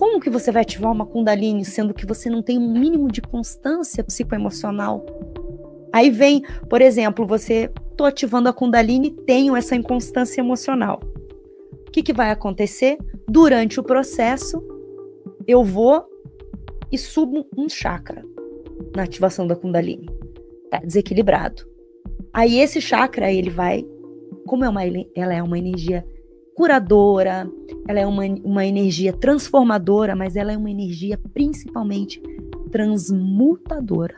Como que você vai ativar uma Kundalini, sendo que você não tem um mínimo de constância psicoemocional? Aí vem, por exemplo, tô ativando a Kundalini, tenho essa inconstância emocional. O que vai acontecer? Durante o processo, eu vou e subo um chakra na ativação da Kundalini. Tá desequilibrado. Aí esse chakra, ele vai, como ela é uma energia curadora, ela é uma energia transformadora, mas ela é uma energia principalmente transmutadora.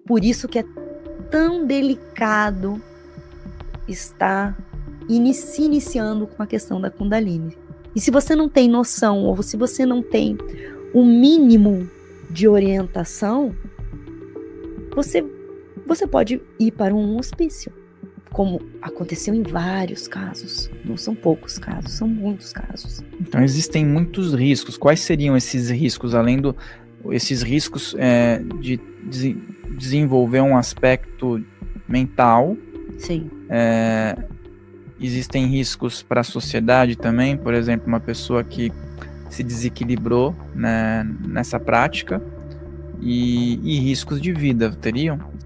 Por isso que é tão delicado estar se iniciando com a questão da Kundalini. E se você não tem noção, ou se você não tem o mínimo de orientação, você pode ir para um hospício, como aconteceu em vários casos. Não são poucos casos, são muitos casos. Então existem muitos riscos. Quais seriam esses riscos, além esses riscos de desenvolver um aspecto mental? Sim. Existem riscos para a sociedade também, por exemplo, uma pessoa que se desequilibrou, né, nessa prática, e riscos de vida teriam?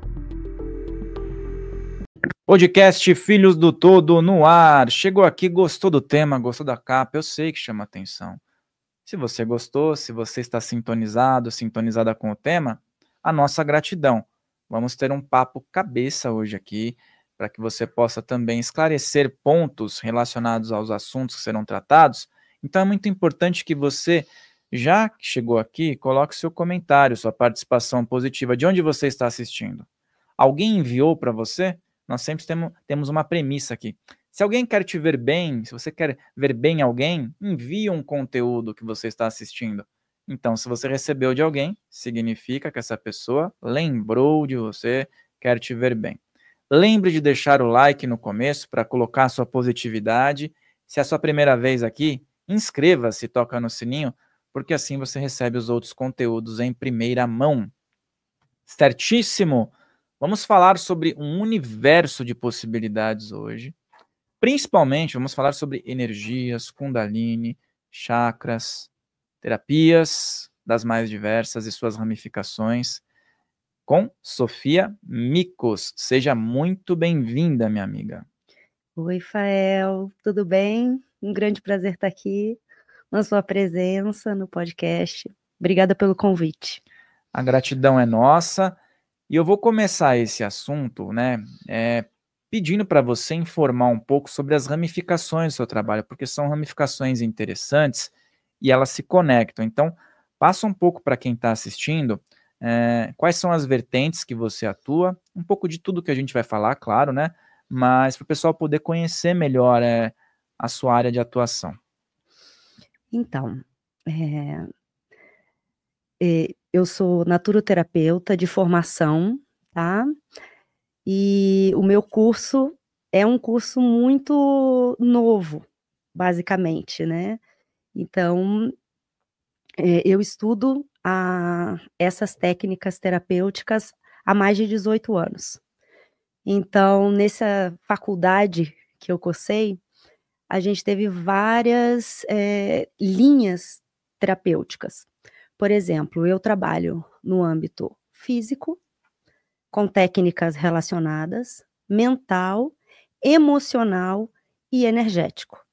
Podcast Filhos do Todo no ar. Chegou aqui, gostou do tema, gostou da capa, eu sei que chama atenção. Se você gostou, se você está sintonizada com o tema, a nossa gratidão. Vamos ter um papo cabeça hoje aqui, para que você possa também esclarecer pontos relacionados aos assuntos que serão tratados. Então é muito importante que você, já que chegou aqui, coloque seu comentário, sua participação positiva. De onde você está assistindo? Alguém enviou para você? Nós sempre temos uma premissa aqui. Se alguém quer te ver bem, se você quer ver bem alguém, envie um conteúdo que você está assistindo. Então, se você recebeu de alguém, significa que essa pessoa lembrou de você, quer te ver bem. Lembre de deixar o like no começo para colocar sua positividade. Se é a sua primeira vez aqui, inscreva-se e toca no sininho, porque assim você recebe os outros conteúdos em primeira mão. Certíssimo? Vamos falar sobre um universo de possibilidades hoje. Principalmente, vamos falar sobre energias, Kundalini, chakras, terapias das mais diversas e suas ramificações, com Sofia Mikos. Seja muito bem-vinda, minha amiga. Oi, Fael, tudo bem? Um grande prazer estar aqui na sua presença no podcast. Obrigada pelo convite. A gratidão é nossa. E eu vou começar esse assunto, né, pedindo para você informar um pouco sobre as ramificações do seu trabalho, porque são ramificações interessantes e elas se conectam. Então, passa um pouco para quem está assistindo, quais são as vertentes que você atua, um pouco de tudo que a gente vai falar, claro, né, mas para o pessoal poder conhecer melhor a sua área de atuação. Então, eu sou naturoterapeuta de formação, tá? E o meu curso é um curso muito novo, basicamente, né? Então, eu estudo essas técnicas terapêuticas há mais de 18 anos. Então, nessa faculdade que eu cursei, a gente teve várias linhas terapêuticas. Por exemplo, eu trabalho no âmbito físico, com técnicas relacionadas, mental, emocional e energético,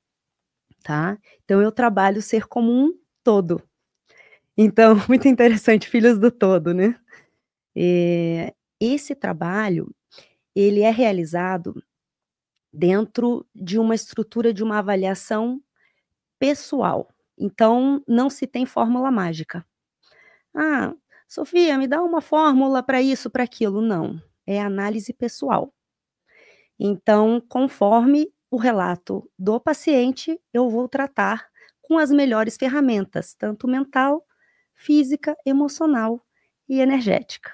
tá? Então, eu trabalho ser como um todo. Então, muito interessante, filhos do todo, né? Esse trabalho, ele é realizado dentro de uma estrutura de uma avaliação pessoal. Então, não se tem fórmula mágica. Ah, Sofia, me dá uma fórmula para isso, para aquilo. Não, é análise pessoal. Então, conforme o relato do paciente, eu vou tratar com as melhores ferramentas, tanto mental, física, emocional e energética.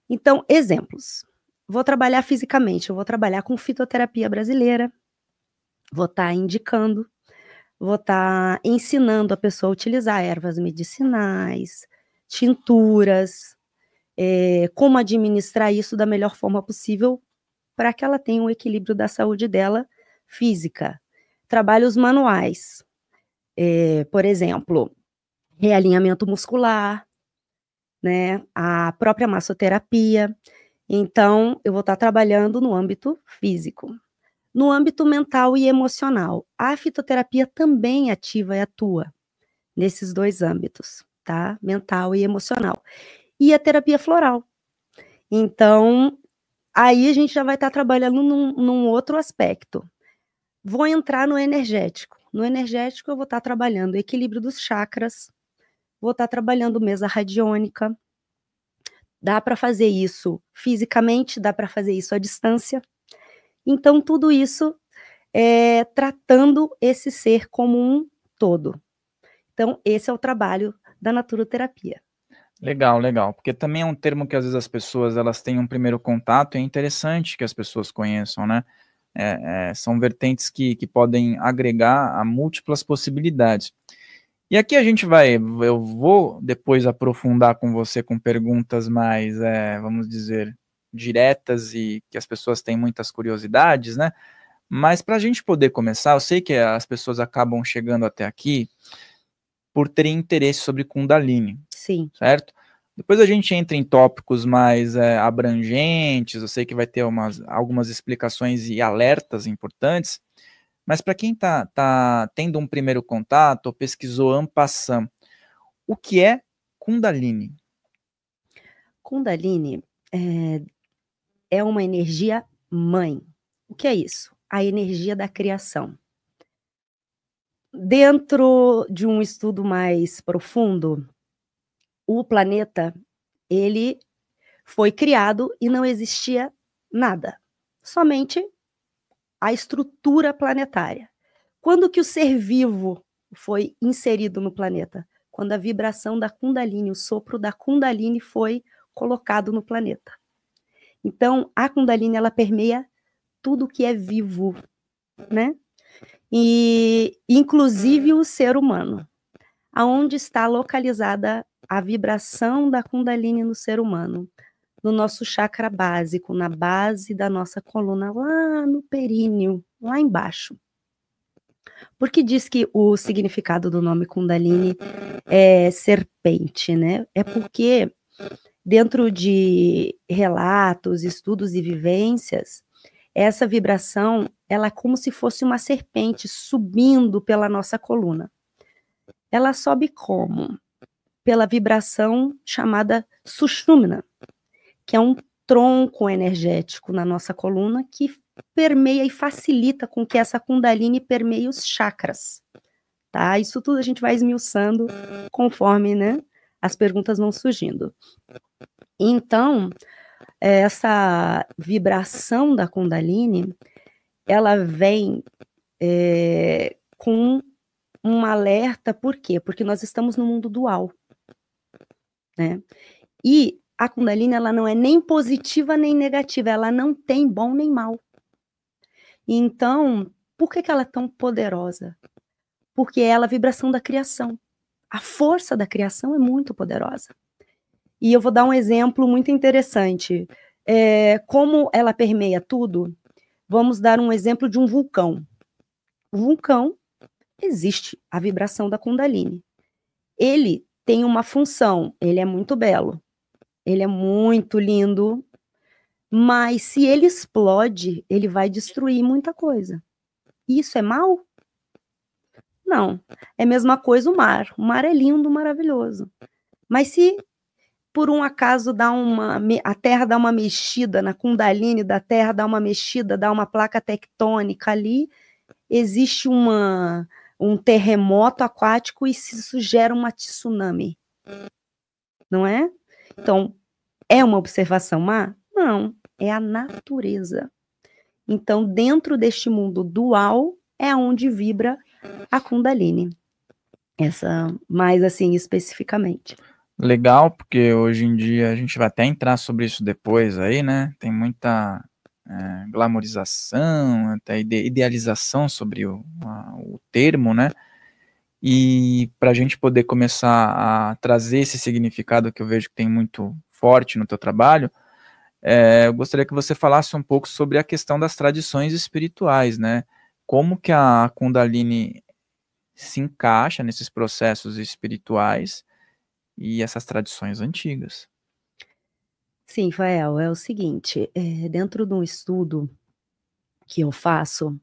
Então, exemplos. Vou trabalhar fisicamente, eu vou trabalhar com fitoterapia brasileira, vou estar indicando, vou estar ensinando a pessoa a utilizar ervas medicinais, tinturas, como administrar isso da melhor forma possível para que ela tenha um equilíbrio da saúde dela física. Trabalhos manuais, por exemplo, realinhamento muscular, né, a própria massoterapia. Então, eu vou estar trabalhando no âmbito físico. No âmbito mental e emocional, a fitoterapia também ativa e atua nesses 2 âmbitos, tá, mental e emocional. E a terapia floral. Então, aí a gente já vai estar trabalhando num outro aspecto. Vou entrar no energético. No energético eu vou estar trabalhando o equilíbrio dos chakras, vou estar trabalhando mesa radiônica. Dá para fazer isso fisicamente, dá para fazer isso à distância. Então tudo isso tratando esse ser como um todo. Então esse é o trabalho da naturoterapia. Legal, legal, porque também é um termo que às vezes as pessoas elas têm um primeiro contato e é interessante que as pessoas conheçam, né? São vertentes que podem agregar a múltiplas possibilidades. E aqui eu vou depois aprofundar com você com perguntas mais, vamos dizer, diretas e que as pessoas têm muitas curiosidades, né? Mas para a gente poder começar, eu sei que as pessoas acabam chegando até aqui por terem interesse sobre Kundalini. Sim. Certo? Depois a gente entra em tópicos mais abrangentes, eu sei que vai ter algumas explicações e alertas importantes, mas para quem tá tendo um primeiro contato ou pesquisou en passant, o que é Kundalini? Kundalini é uma energia mãe. O que é isso? A energia da criação. Dentro de um estudo mais profundo, o planeta, ele foi criado e não existia nada, somente a estrutura planetária. Quando que o ser vivo foi inserido no planeta? Quando a vibração da Kundalini, o sopro da Kundalini foi colocado no planeta. Então, a Kundalini, ela permeia tudo que é vivo, né? E inclusive o ser humano. Aonde está localizada a vibração da Kundalini no ser humano? No nosso chakra básico, na base da nossa coluna, lá no períneo, lá embaixo. Por que diz que o significado do nome Kundalini é serpente, né? É porque dentro de relatos, estudos e vivências, essa vibração, ela é como se fosse uma serpente subindo pela nossa coluna. Ela sobe como? Pela vibração chamada Sushumna, que é um tronco energético na nossa coluna que permeia e facilita com que essa Kundalini permeie os chakras, tá? Isso tudo a gente vai esmiuçando conforme, né, as perguntas vão surgindo. Então, essa vibração da Kundalini, ela vem com um alerta, por quê? Porque nós estamos no mundo dual, né? E a Kundalini, ela não é nem positiva nem negativa, ela não tem bom nem mal. Então, por que ela é tão poderosa? Porque ela é a vibração da criação. A força da criação é muito poderosa. E eu vou dar um exemplo muito interessante. Como ela permeia tudo, vamos dar um exemplo de um vulcão. O vulcão, existe a vibração da Kundalini. Ele tem uma função, ele é muito belo, ele é muito lindo, mas se ele explode, ele vai destruir muita coisa. Isso é mal? Não. É a mesma coisa o mar. O mar é lindo, maravilhoso. Mas se por um acaso a Terra dá uma mexida, na Kundalini da Terra dá uma mexida, dá uma placa tectônica ali, existe um terremoto aquático e isso gera uma tsunami. Não é? Então, é uma observação má? Não, é a natureza. Então, dentro deste mundo dual, é onde vibra a Kundalini. Essa, mais assim, especificamente. Legal, porque hoje em dia a gente vai até entrar sobre isso depois aí, né? Tem muita glamorização, até idealização sobre o termo, né? E para a gente poder começar a trazer esse significado que eu vejo que tem muito forte no teu trabalho, eu gostaria que você falasse um pouco sobre a questão das tradições espirituais, né? Como que a Kundalini se encaixa nesses processos espirituais e essas tradições antigas. Sim, Fael, é o seguinte, dentro de um estudo que eu faço,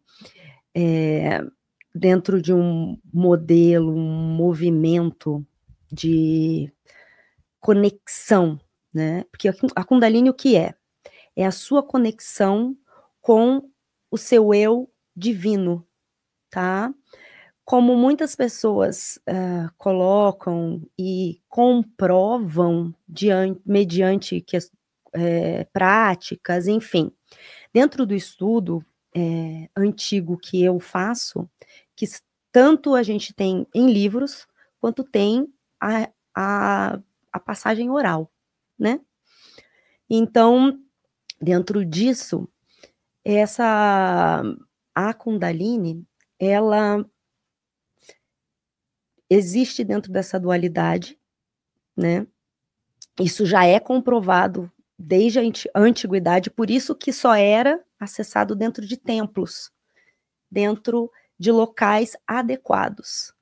dentro de um modelo, um movimento de conexão, né, porque a Kundalini o que é? É a sua conexão com o seu eu divino, tá? Como muitas pessoas colocam e comprovam mediante práticas, enfim. Dentro do estudo antigo que eu faço, que tanto a gente tem em livros, quanto tem a passagem oral, né? Então, dentro disso, a Kundalini, ela existe dentro dessa dualidade, né? Isso já é comprovado desde a antiguidade, por isso que só era acessado dentro de templos, dentro de locais adequados.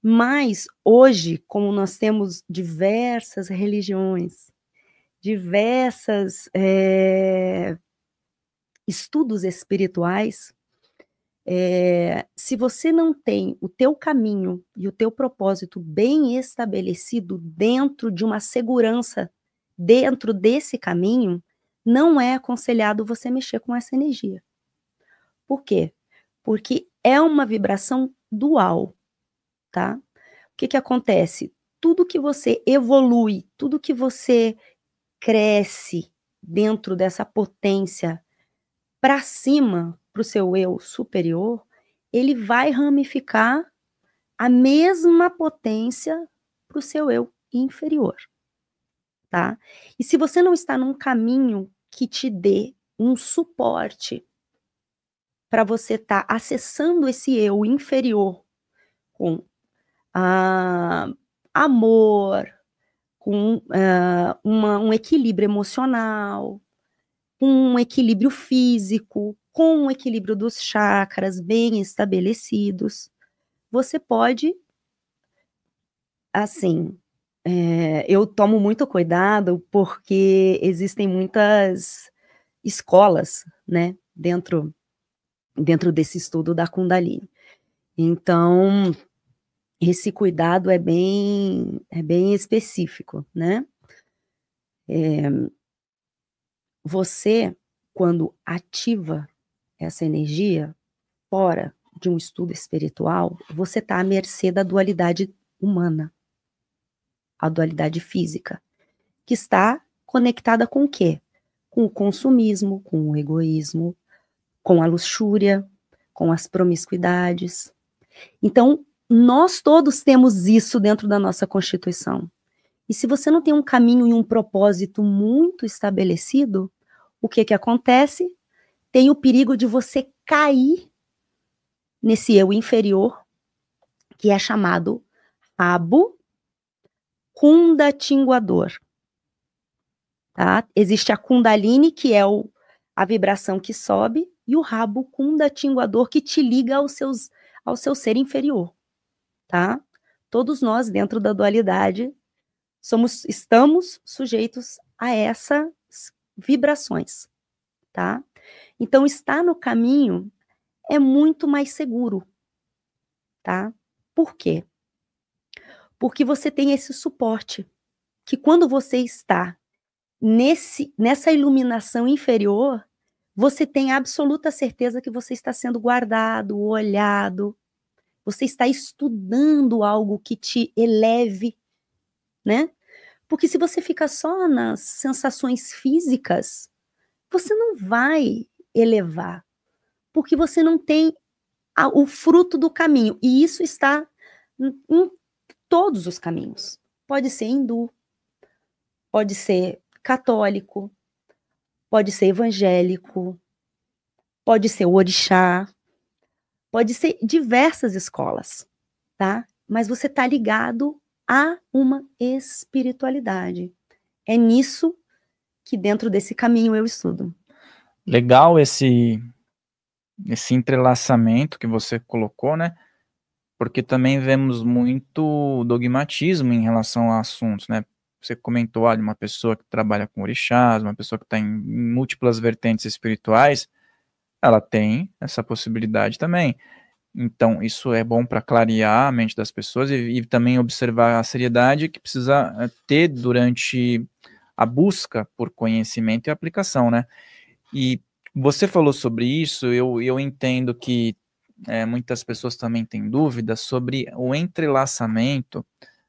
Mas hoje, como nós temos diversas religiões, diversas estudos espirituais, se você não tem o teu caminho e o teu propósito bem estabelecido dentro de uma segurança, dentro desse caminho, não é aconselhado você mexer com essa energia. Por quê? Porque é uma vibração dual, tá? O que acontece? Tudo que você evolui, tudo que você cresce dentro dessa potência para cima, para o seu eu superior, ele vai ramificar a mesma potência para o seu eu inferior, tá? E se você não está num caminho que te dê um suporte para você estar acessando esse eu inferior com amor, com um equilíbrio emocional, com um equilíbrio físico, com um equilíbrio dos chakras bem estabelecidos, você pode, assim, eu tomo muito cuidado porque existem muitas escolas, né, dentro desse estudo da Kundalini. Então, esse cuidado é bem específico, né? Você, quando ativa essa energia fora de um estudo espiritual, você está à mercê da dualidade humana, a dualidade física, que está conectada com o quê? Com o consumismo, com o egoísmo, com a luxúria, com as promiscuidades. Então, nós todos temos isso dentro da nossa Constituição. E se você não tem um caminho e um propósito muito estabelecido, o que acontece? Tem o perigo de você cair nesse eu inferior, que é chamado rabo kundatinguador. Tá? Existe a Kundalini, que é a vibração que sobe, e o rabo kundatinguador, que te liga ao seu ser inferior. Tá? Todos nós, dentro da dualidade, estamos sujeitos a essas vibrações. Tá? Então, estar no caminho é muito mais seguro. Tá? Por quê? Porque você tem esse suporte, que quando você está nessa iluminação inferior, você tem absoluta certeza que você está sendo guardado, olhado, você está estudando algo que te eleve, né? Porque se você fica só nas sensações físicas, você não vai elevar, porque você não tem o fruto do caminho, e isso está em todos os caminhos. Pode ser hindu, pode ser católico, pode ser evangélico, pode ser o orixá, pode ser diversas escolas, tá? Mas você está ligado a uma espiritualidade. É nisso que dentro desse caminho eu estudo. Legal esse entrelaçamento que você colocou, né? porque também vemos muito dogmatismo em relação a assuntos, né? Você comentou, olha, uma pessoa que trabalha com orixás, uma pessoa que está em múltiplas vertentes espirituais, ela tem essa possibilidade também. Então, isso é bom para clarear a mente das pessoas e também observar a seriedade que precisa ter durante a busca por conhecimento e aplicação, né? E você falou sobre isso, eu entendo que muitas pessoas também têm dúvidas sobre o entrelaçamento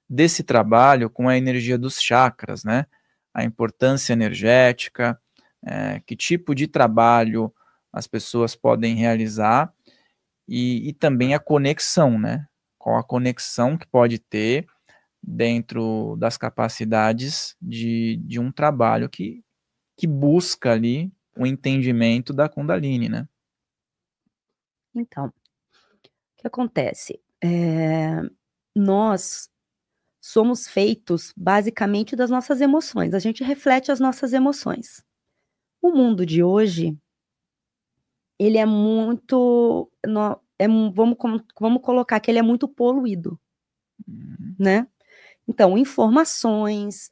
desse trabalho com a energia dos chakras, né? A importância energética, que tipo de trabalho as pessoas podem realizar e também a conexão, né? Qual a conexão que pode ter dentro das capacidades de um trabalho que busca ali o entendimento da Kundalini, né? Então, o que acontece? Nós somos feitos basicamente das nossas emoções, a gente reflete as nossas emoções. O mundo de hoje, ele é muito, vamos colocar que ele é muito poluído, né? Então, informações,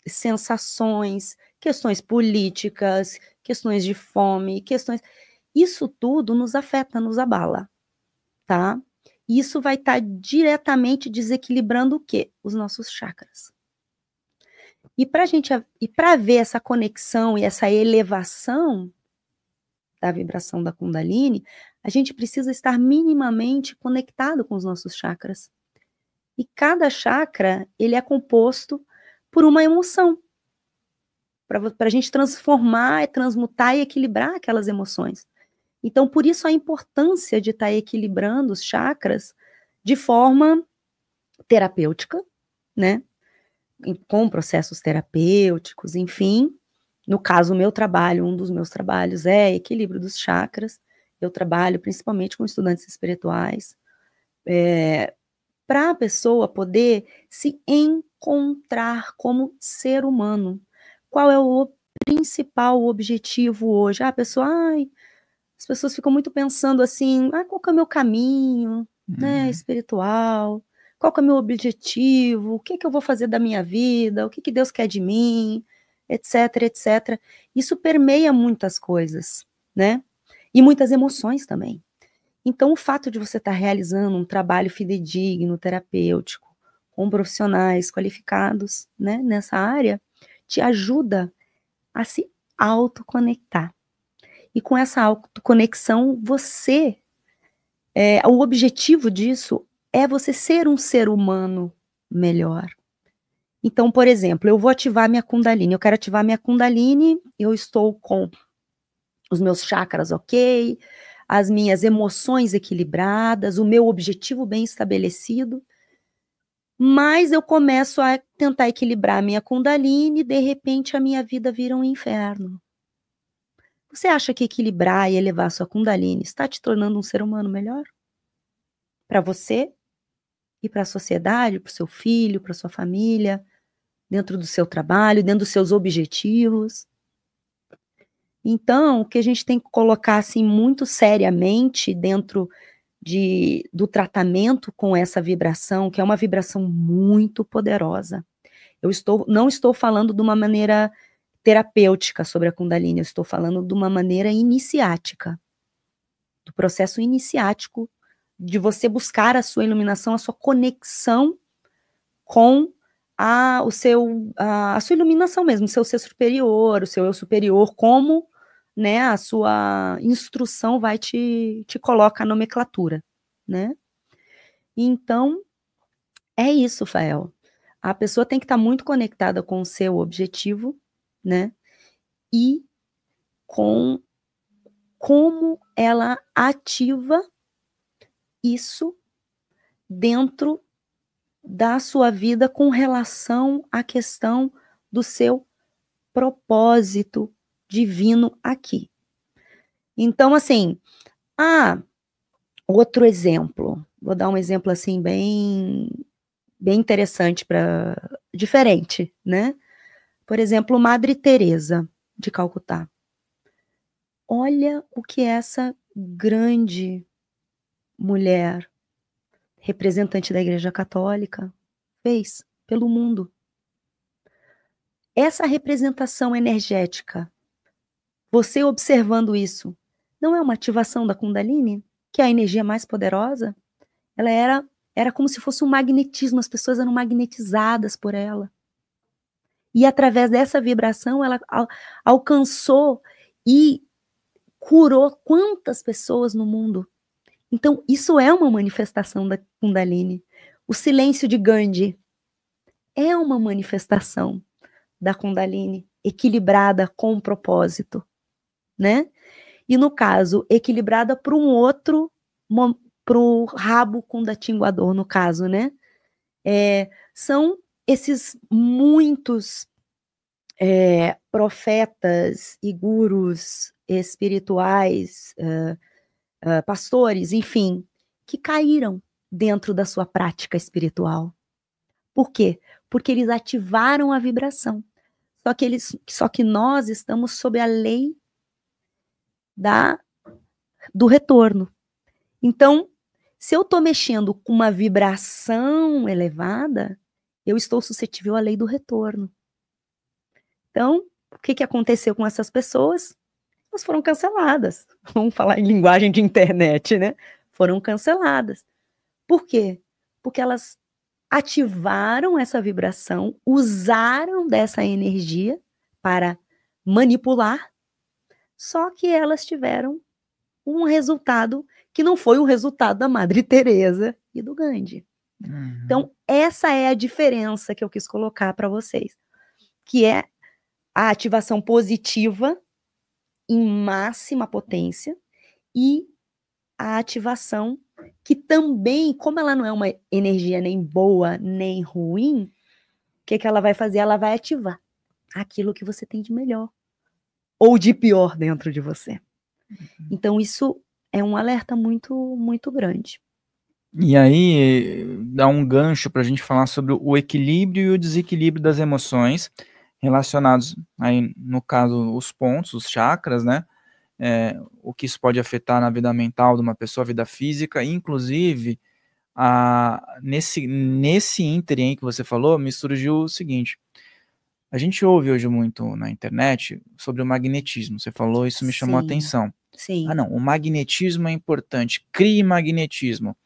sensações, questões políticas, questões de fome, isso tudo nos afeta, nos abala, tá? Isso vai estar diretamente desequilibrando o quê? Os nossos chakras. E para ver essa conexão e essa elevação da vibração da Kundalini, a gente precisa estar minimamente conectado com os nossos chakras. E cada chakra, ele é composto por uma emoção, para a gente transformar, transmutar e equilibrar aquelas emoções. Então, por isso a importância de estar equilibrando os chakras de forma terapêutica, né? Com processos terapêuticos, enfim. No caso, o meu trabalho, um dos meus trabalhos é equilíbrio dos chakras. Eu trabalho principalmente com estudantes espirituais, para a pessoa poder se encontrar como ser humano. Qual é o principal objetivo hoje? A pessoa, as pessoas ficam muito pensando assim, qual que é o meu caminho, né, espiritual? Qual que é o meu objetivo? O que que eu vou fazer da minha vida? O que que Deus quer de mim? Etc, etc. Isso permeia muitas coisas, né? E muitas emoções também. Então, o fato de você estar realizando um trabalho fidedigno, terapêutico, com profissionais qualificados, né, nessa área, te ajuda a se autoconectar. E com essa autoconexão, o objetivo disso é você ser um ser humano melhor. Então, por exemplo, eu vou ativar minha Kundalini, eu quero ativar minha Kundalini, eu estou com os meus chakras ok, as minhas emoções equilibradas, o meu objetivo bem estabelecido, mas eu começo a tentar equilibrar a minha Kundalini e de repente a minha vida vira um inferno. Você acha que equilibrar e elevar a sua Kundalini está te tornando um ser humano melhor? Para você e para a sociedade, para o seu filho, para a sua família, dentro do seu trabalho, dentro dos seus objetivos. Então, o que a gente tem que colocar assim muito seriamente dentro do tratamento com essa vibração, que é uma vibração muito poderosa. Não estou falando de uma maneira terapêutica sobre a Kundalini, eu estou falando de uma maneira iniciática, do processo iniciático de você buscar a sua iluminação, a sua conexão com a sua iluminação mesmo, o seu ser superior, o seu eu superior, como, né, a sua instrução vai te coloca a nomenclatura, né? Então, é isso, Fael. A pessoa tem que estar muito conectada com o seu objetivo, né? E com como ela ativa isso dentro da sua vida com relação à questão do seu propósito divino aqui. Então, assim, outro exemplo, vou dar um exemplo assim bem interessante diferente, né? Por exemplo, Madre Teresa de Calcutá. Olha o que essa grande mulher representante da Igreja Católica, fez pelo mundo. Essa representação energética, você observando isso, não é uma ativação da Kundalini? Que é a energia mais poderosa? Ela era como se fosse um magnetismo, as pessoas eram magnetizadas por ela. E através dessa vibração, ela alcançou e curou quantas pessoas no mundo. Então, isso é uma manifestação da Kundalini. O silêncio de Gandhi é uma manifestação da Kundalini, equilibrada com um propósito, né? E no caso, equilibrada para um outro, para o rabo kundatinguador, no caso, né? São esses muitos profetas e gurus espirituais, pastores, enfim, que caíram dentro da sua prática espiritual. Por quê? Porque eles ativaram a vibração. Só que nós estamos sob a lei do retorno. Então, se eu estou mexendo com uma vibração elevada, eu estou suscetível à lei do retorno. Então, o que aconteceu com essas pessoas? Elas foram canceladas. Vamos falar em linguagem de internet, né? Foram canceladas. Por quê? Porque elas ativaram essa vibração, usaram dessa energia para manipular, só que elas tiveram um resultado que não foi o resultado da Madre Teresa e do Gandhi. Uhum. Então, essa é a diferença que eu quis colocar para vocês, que é a ativação positiva em máxima potência e a ativação que também, como ela não é uma energia nem boa nem ruim, o que ela vai fazer? Ela vai ativar aquilo que você tem de melhor ou de pior dentro de você. Então, isso é um alerta muito, muito grande. E aí, dá um gancho para a gente falar sobre o equilíbrio e o desequilíbrio das emoções relacionados, aí, no caso, os pontos, os chakras, né? O que isso pode afetar na vida mental de uma pessoa, a vida física, inclusive, nesse ínterim aí que você falou, me surgiu o seguinte: a gente ouve hoje muito na internet sobre o magnetismo, você falou, isso me chamou a atenção. Sim. Ah, não, o magnetismo é importante, crie magnetismo.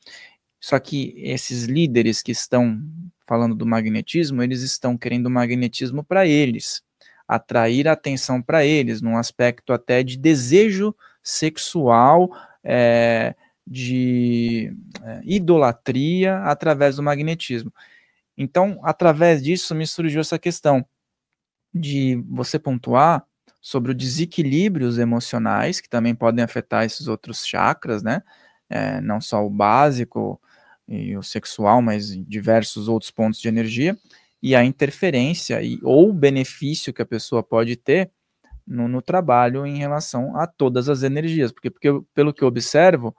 Só que esses líderes que estão falando do magnetismo, eles estão querendo magnetismo para eles, atrair a atenção para eles, num aspecto até de desejo sexual, de idolatria através do magnetismo. Então, através disso, me surgiu essa questão de você pontuar sobre os desequilíbrios emocionais, que também podem afetar esses outros chakras, né? Não só o básico e o sexual, mas diversos outros pontos de energia, e a interferência ou o benefício que a pessoa pode ter no trabalho em relação a todas as energias, porque pelo que eu observo,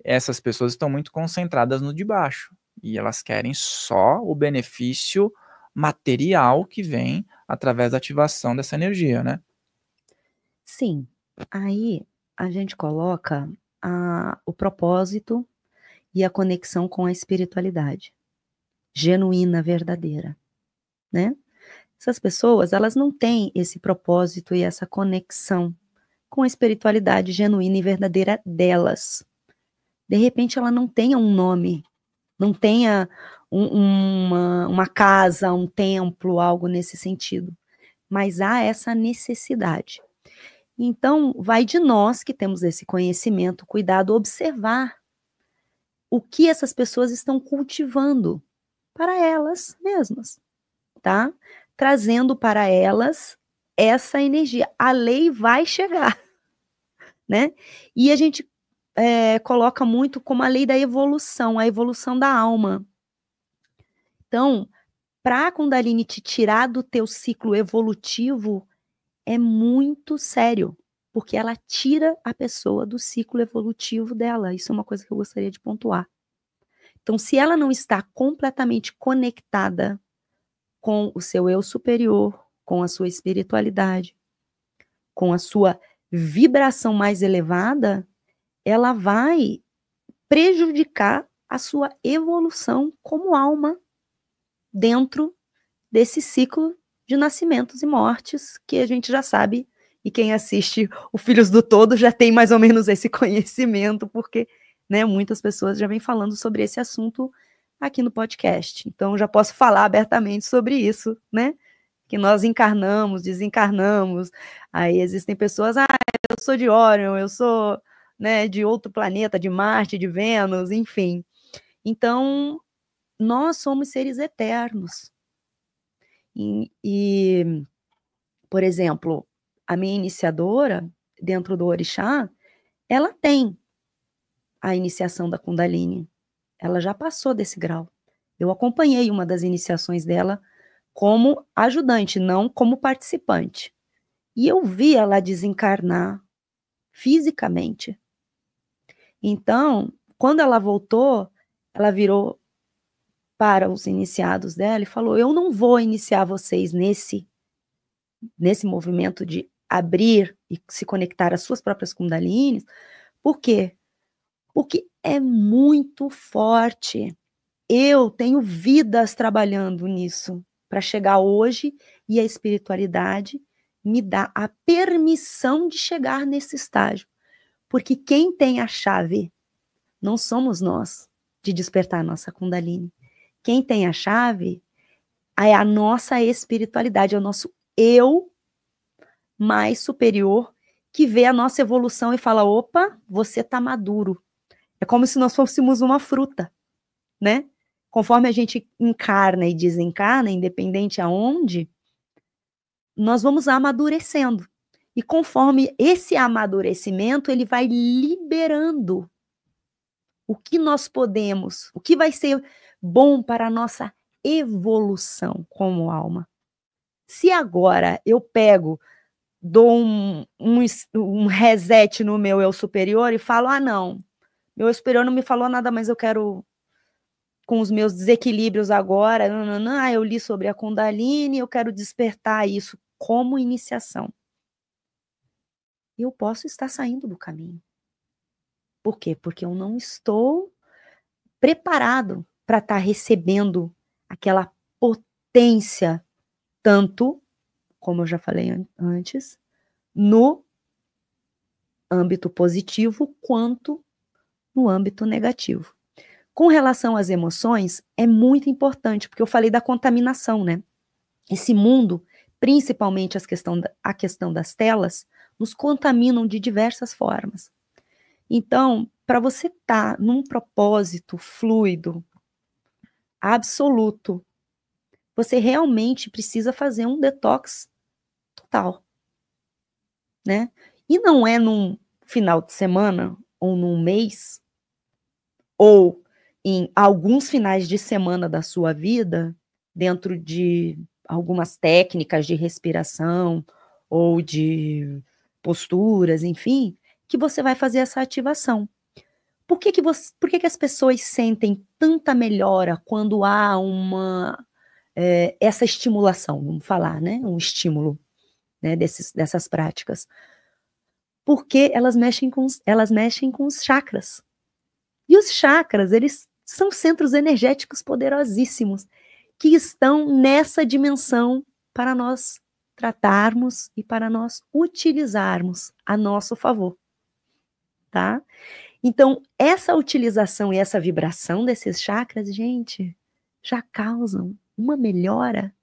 essas pessoas estão muito concentradas no de baixo, e elas querem só o benefício material que vem através da ativação dessa energia, né? Sim, aí a gente coloca o propósito e a conexão com a espiritualidade genuína, verdadeira, né? Essas pessoas, elas não têm esse propósito e essa conexão com a espiritualidade genuína e verdadeira delas. De repente, ela não tenha um nome, não tenha uma casa, um templo, algo nesse sentido, mas há essa necessidade. Então, vai de nós que temos esse conhecimento, cuidado, observar o que essas pessoas estão cultivando para elas mesmas, tá? Trazendo para elas essa energia. A lei vai chegar, né? E a gente coloca muito como a lei da evolução, a evolução da alma. Então, para a Kundalini te tirar do teu ciclo evolutivo, é muito sério, porque ela tira a pessoa do ciclo evolutivo dela. Isso é uma coisa que eu gostaria de pontuar. Então, se ela não está completamente conectada com o seu eu superior, com a sua espiritualidade, com a sua vibração mais elevada, ela vai prejudicar a sua evolução como alma dentro desse ciclo de nascimentos e mortes que a gente já sabe, e quem assiste o Filhos do Todo já tem mais ou menos esse conhecimento, porque, né, muitas pessoas já vêm falando sobre esse assunto aqui no podcast. Então, já posso falar abertamente sobre isso, né? Que nós encarnamos, desencarnamos. Aí existem pessoas, eu sou de Órion, eu sou, né, de outro planeta, de Marte, de Vênus, enfim. Então, nós somos seres eternos. E, por exemplo, a minha iniciadora, dentro do Orixá, ela tem a iniciação da Kundalini. Ela já passou desse grau. Eu acompanhei uma das iniciações dela como ajudante, não como participante. E eu vi ela desencarnar fisicamente. Então, quando ela voltou, ela virou para os iniciados dela e falou: eu não vou iniciar vocês nesse movimento de abrir e se conectar às suas próprias Kundalinis. Por quê? Porque é muito forte. Eu tenho vidas trabalhando nisso para chegar hoje, e a espiritualidade me dá a permissão de chegar nesse estágio. Porque quem tem a chave não somos nós de despertar a nossa Kundalini. Quem tem a chave é a nossa espiritualidade, é o nosso eu mais superior, que vê a nossa evolução e fala: opa, você está maduro. É como se nós fôssemos uma fruta, né? Conforme a gente encarna e desencarna, independente aonde, nós vamos amadurecendo. E conforme esse amadurecimento, ele vai liberando o que nós podemos, o que vai ser bom para a nossa evolução como alma. Se agora eu pego, dou um reset no meu eu superior e falo: não, meu eu superior não me falou nada, mas eu quero, com os meus desequilíbrios agora, eu li sobre a Kundalini, eu quero despertar isso como iniciação. Eu posso estar saindo do caminho. Por quê? Porque eu não estou preparado para estar recebendo aquela potência, tanto, como eu já falei antes, no âmbito positivo quanto no âmbito negativo. Com relação às emoções, é muito importante, porque eu falei da contaminação, né? Esse mundo, principalmente a questão das telas, nos contaminam de diversas formas. Então, para você estar num propósito fluido, absoluto, você realmente precisa fazer um detox total, né? E não é num final de semana, ou num mês, ou em alguns finais de semana da sua vida, dentro de algumas técnicas de respiração, ou de posturas, enfim, que você vai fazer essa ativação. Por que que as pessoas sentem tanta melhora quando há essa estimulação, vamos falar, né? Um estímulo, né, dessas práticas? Porque elas mexem com os chakras. E os chakras, eles são centros energéticos poderosíssimos, que estão nessa dimensão para nós tratarmos e para nós utilizarmos a nosso favor, tá? Então, essa utilização e essa vibração desses chakras, gente, já causam uma melhora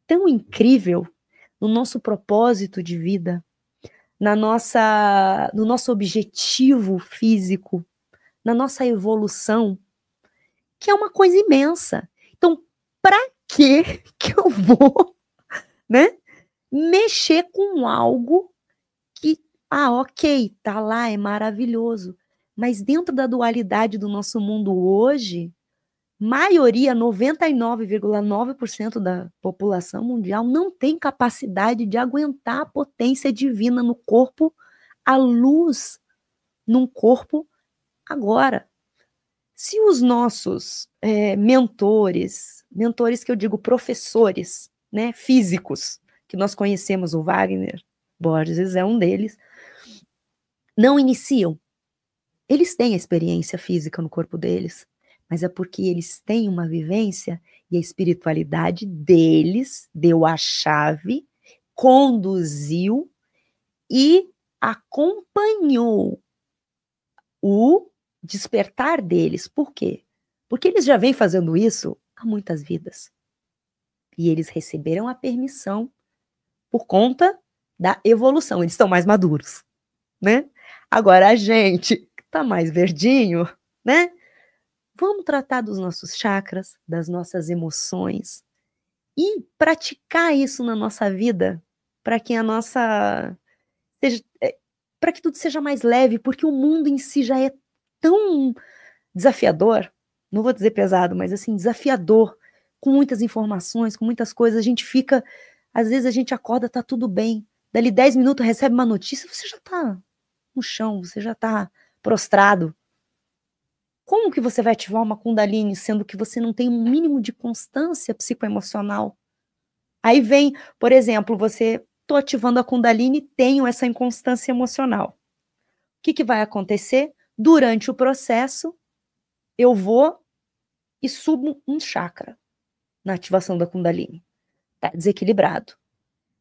tão incrível no nosso propósito de vida, no nosso objetivo físico, na nossa evolução, que é uma coisa imensa. Então, para que eu vou, né, mexer com algo que, ok, tá lá, é maravilhoso, mas dentro da dualidade do nosso mundo hoje, maioria, 99,9% da população mundial não tem capacidade de aguentar a potência divina no corpo, a luz num corpo agora. Se os nossos mentores que eu digo professores, né, físicos, que nós conhecemos, o Wagner Borges é um deles, não iniciam, eles têm a experiência física no corpo deles, mas é porque eles têm uma vivência e a espiritualidade deles deu a chave, conduziu e acompanhou o despertar deles. Por quê? Porque eles já vêm fazendo isso há muitas vidas. E eles receberam a permissão por conta da evolução. Eles estão mais maduros, né? Agora a gente que tá mais verdinho, né? Vamos tratar dos nossos chakras, das nossas emoções e praticar isso na nossa vida para que a nossa para que tudo seja mais leve, porque o mundo em si já é tão desafiador, não vou dizer pesado, mas assim, desafiador, com muitas informações, com muitas coisas, a gente fica, às vezes a gente acorda, tá tudo bem, dali 10 minutos recebe uma notícia, você já tá no chão, você já tá prostrado. Como que você vai ativar uma Kundalini, sendo que você não tem um mínimo de constância psicoemocional? Aí vem, por exemplo, tô ativando a Kundalini, tenho essa inconstância emocional. O que vai acontecer? Durante o processo, eu vou e subo um chakra na ativação da Kundalini. Tá desequilibrado.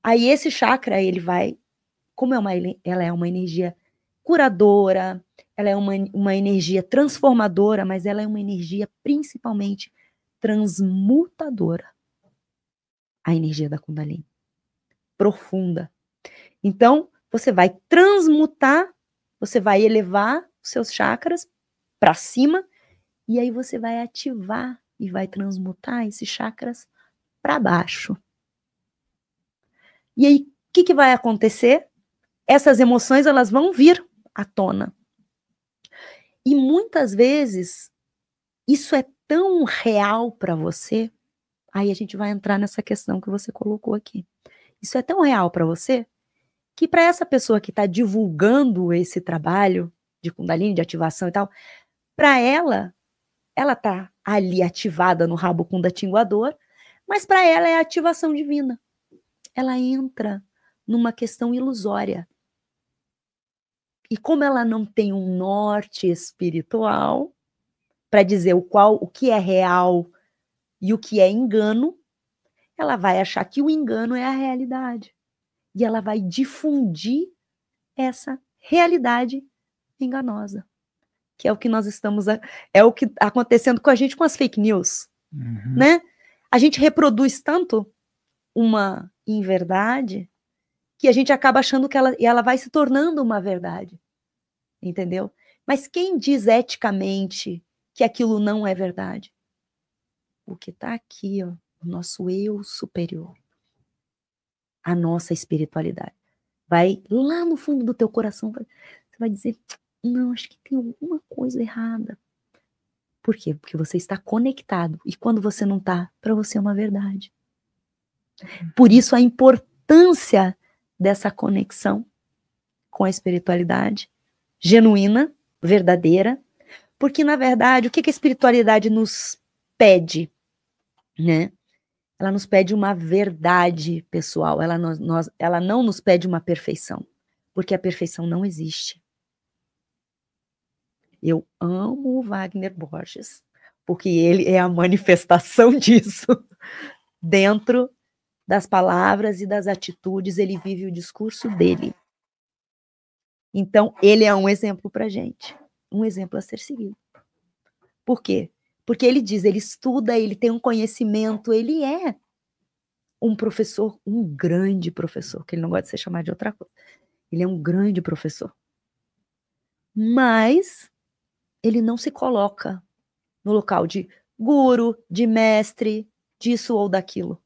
Aí esse chakra, ele vai, como ela é uma energia curadora, ela é uma energia transformadora, mas ela é uma energia principalmente transmutadora. A energia da Kundalini. Profunda. Então, você vai transmutar, você vai elevar os seus chakras para cima, e aí você vai ativar e vai transmutar esses chakras para baixo. E aí, o que vai acontecer? Essas emoções, elas vão vir à tona. E muitas vezes, isso é tão real para você, aí a gente vai entrar nessa questão que você colocou aqui. Isso é tão real para você, que para essa pessoa que está divulgando esse trabalho de Kundalini, de ativação e tal, para ela está ali ativada no rabo kundatinguador, mas para ela é ativação divina. Ela entra numa questão ilusória. E como ela não tem um norte espiritual para dizer o que é real e o que é engano, ela vai achar que o engano é a realidade. E ela vai difundir essa realidade enganosa. Que é o que nós estamos... É o que está acontecendo com a gente com as fake news. Uhum. Né? A gente reproduz tanto uma inverdade que a gente acaba achando que ela vai se tornando uma verdade. Entendeu? Mas quem diz eticamente que aquilo não é verdade? O que está aqui, ó, o nosso eu superior. A nossa espiritualidade. Vai lá no fundo do teu coração, você vai dizer, não, acho que tem alguma coisa errada. Por quê? Porque você está conectado. E quando você não está, para você é uma verdade. Por isso a importância dessa conexão com a espiritualidade genuína, verdadeira, porque na verdade, o que a espiritualidade nos pede, né? Ela nos pede uma verdade pessoal, ela não nos pede uma perfeição, porque a perfeição não existe. Eu amo o Wagner Borges, porque ele é a manifestação disso. Dentro das palavras e das atitudes, ele vive o discurso dele. Então, ele é um exemplo pra gente, um exemplo a ser seguido. Por quê? Porque ele diz, ele estuda, ele tem um conhecimento, ele é um professor, um grande professor, que ele não gosta de ser chamado de outra coisa. Ele é um grande professor. Mas ele não se coloca no local de guru, de mestre, disso ou daquilo.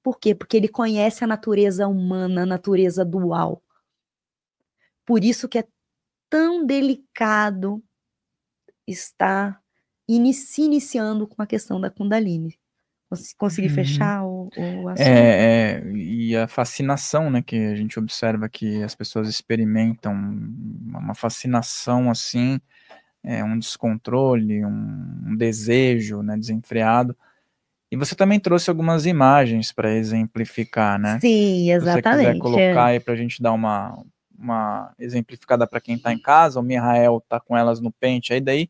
Por quê? Porque ele conhece a natureza humana, a natureza dual. Por isso que é tão delicado estar se iniciando com a questão da Kundalini. Consegui fechar o assunto? E a fascinação, né, que a gente observa que as pessoas experimentam, uma fascinação assim, um descontrole, um desejo, né, desenfreado. E você também trouxe algumas imagens para exemplificar, né? Sim, exatamente. Se você quiser colocar aí para a gente dar uma exemplificada para quem está em casa, o Mihael está com elas no pente, aí daí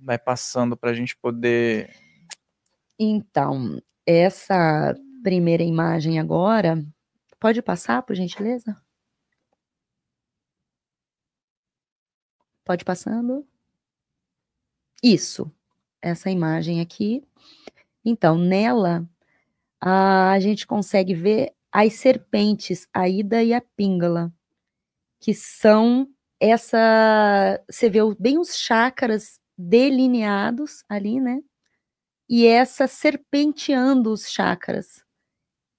vai passando para a gente poder... Então, essa primeira imagem agora, pode passar, por gentileza? Pode passando. Isso, essa imagem aqui. Então, nela, a gente consegue ver as serpentes, a Ida e a Pingala, que são você vê bem os chakras delineados ali, né? E essa serpenteando os chakras.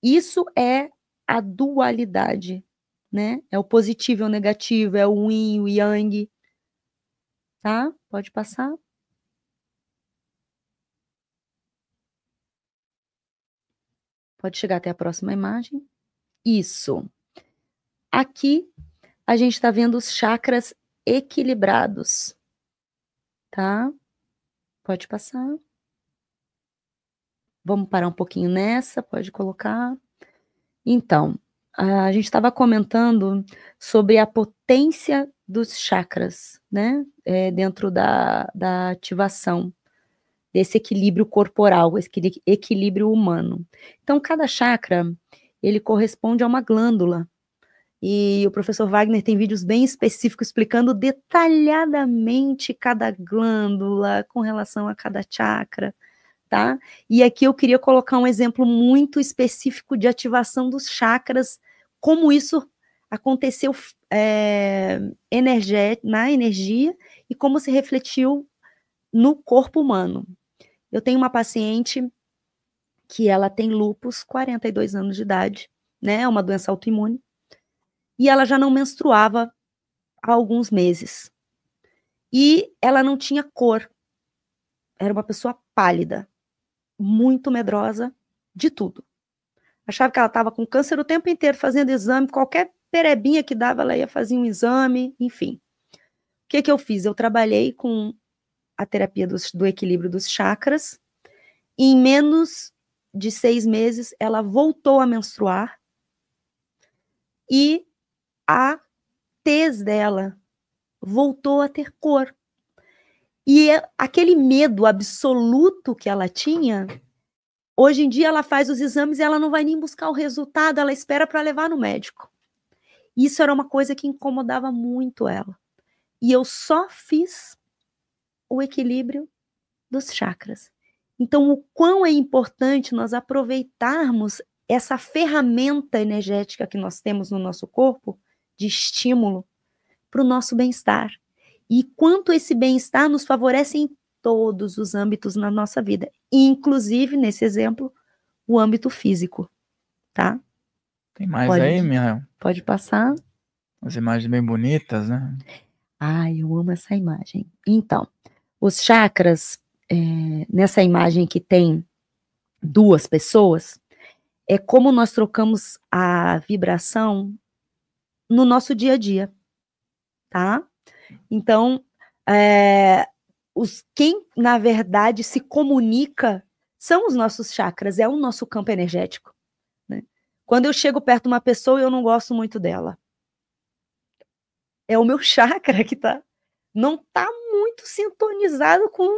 Isso é a dualidade, né? É o positivo e o negativo, é o yin e o yang. Tá? Pode passar. Pode chegar até a próxima imagem. Isso. Aqui a gente está vendo os chakras equilibrados, tá? Pode passar. Vamos parar um pouquinho nessa, pode colocar. Então, a gente estava comentando sobre a potência dos chakras, né? Dentro da ativação desse equilíbrio corporal, esse equilíbrio humano. Então, cada chakra, ele corresponde a uma glândula. E o professor Wagner tem vídeos bem específicos explicando detalhadamente cada glândula com relação a cada chakra, tá? E aqui eu queria colocar um exemplo muito específico de ativação dos chakras, como isso aconteceu na energia e como se refletiu no corpo humano. Eu tenho uma paciente que ela tem lúpus, 42 anos de idade, né? É uma doença autoimune. E ela já não menstruava há alguns meses. E ela não tinha cor. Era uma pessoa pálida, muito medrosa de tudo. Achava que ela estava com câncer o tempo inteiro, fazendo exame, qualquer perebinha que dava, ela ia fazer um exame, enfim. O que eu fiz? Eu trabalhei com a terapia do equilíbrio dos chakras. E em menos de 6 meses, ela voltou a menstruar. E a tez dela voltou a ter cor. E aquele medo absoluto que ela tinha, hoje em dia ela faz os exames e ela não vai nem buscar o resultado, ela espera para levar no médico. Isso era uma coisa que incomodava muito ela. E eu só fiz o equilíbrio dos chakras. Então, o quão é importante nós aproveitarmos essa ferramenta energética que nós temos no nosso corpo, de estímulo, para o nosso bem-estar. E quanto esse bem-estar nos favorece em todos os âmbitos na nossa vida, inclusive, nesse exemplo, o âmbito físico, tá? Tem mais aí, Mihael? Pode passar. As imagens bem bonitas, né? Ai, eu amo essa imagem. Então, os chakras, nessa imagem que tem 2 pessoas, é como nós trocamos a vibração no nosso dia a dia, tá? Então, quem, na verdade, se comunica são os nossos chakras, é o nosso campo energético, né? Quando eu chego perto de uma pessoa e eu não gosto muito dela, é o meu chakra que não está muito sintonizado com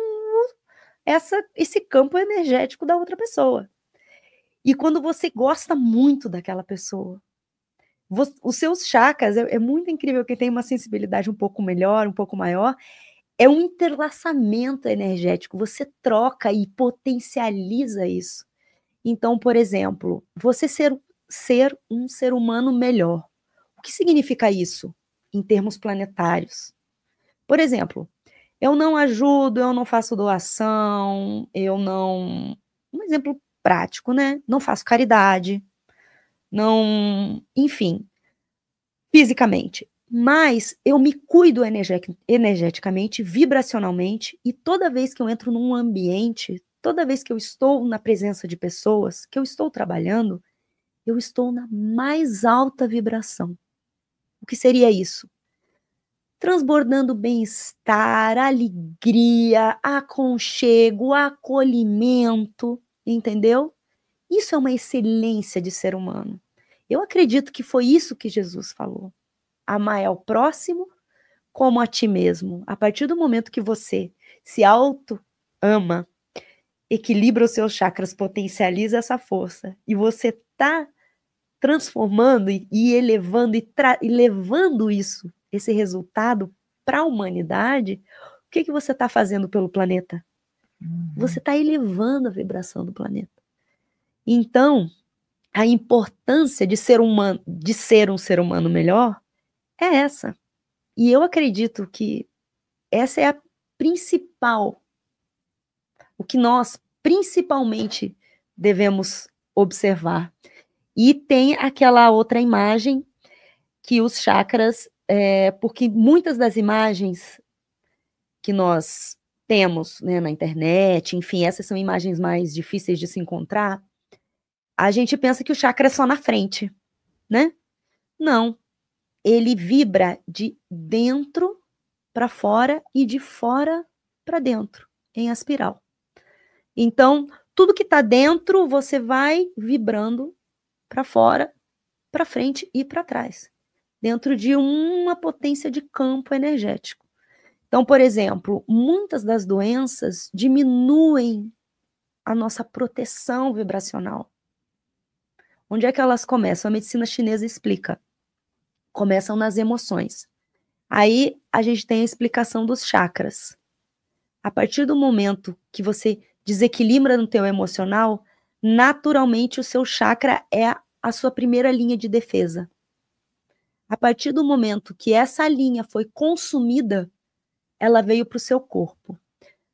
esse campo energético da outra pessoa. E quando você gosta muito daquela pessoa, os seus chakras, é muito incrível que tem uma sensibilidade um pouco melhor, um pouco maior, é um interlaçamento energético, você troca e potencializa isso. Então, por exemplo, você ser um ser humano melhor. O que significa isso em termos planetários? Por exemplo, eu não ajudo, eu não faço doação, um exemplo prático, né? Não faço caridade, enfim, fisicamente. Mas eu me cuido energeticamente, vibracionalmente, e toda vez que eu entro num ambiente, toda vez que eu estou na presença de pessoas, que eu estou trabalhando, eu estou na mais alta vibração. O que seria isso? Transbordando bem-estar, alegria, aconchego, acolhimento, entendeu? Isso é uma excelência de ser humano. Eu acredito que foi isso que Jesus falou. Amar ao próximo como a ti mesmo. A partir do momento que você se auto-ama, equilibra os seus chakras, potencializa essa força, e você está transformando e elevando e levando isso, esse resultado para a humanidade, o que você está fazendo pelo planeta? Você está elevando a vibração do planeta. Então, a importância de ser um ser humano melhor é essa. E eu acredito que essa é a principal, o que nós principalmente devemos observar. E tem aquela outra imagem que os chakras, porque muitas das imagens que nós temos, né, na internet, enfim, essas são imagens mais difíceis de se encontrar, a gente pensa que o chakra é só na frente, né? Não. Ele vibra de dentro para fora e de fora para dentro, em espiral. Então, tudo que está dentro, você vai vibrando para fora, para frente e para trás, dentro de uma potência de campo energético. Então, por exemplo, muitas das doenças diminuem a nossa proteção vibracional. Onde é que elas começam? A medicina chinesa explica. Começam nas emoções. Aí a gente tem a explicação dos chakras. A partir do momento que você desequilibra no teu emocional, naturalmente o seu chakra é a sua primeira linha de defesa. A partir do momento que essa linha foi consumida, ela veio para o seu corpo.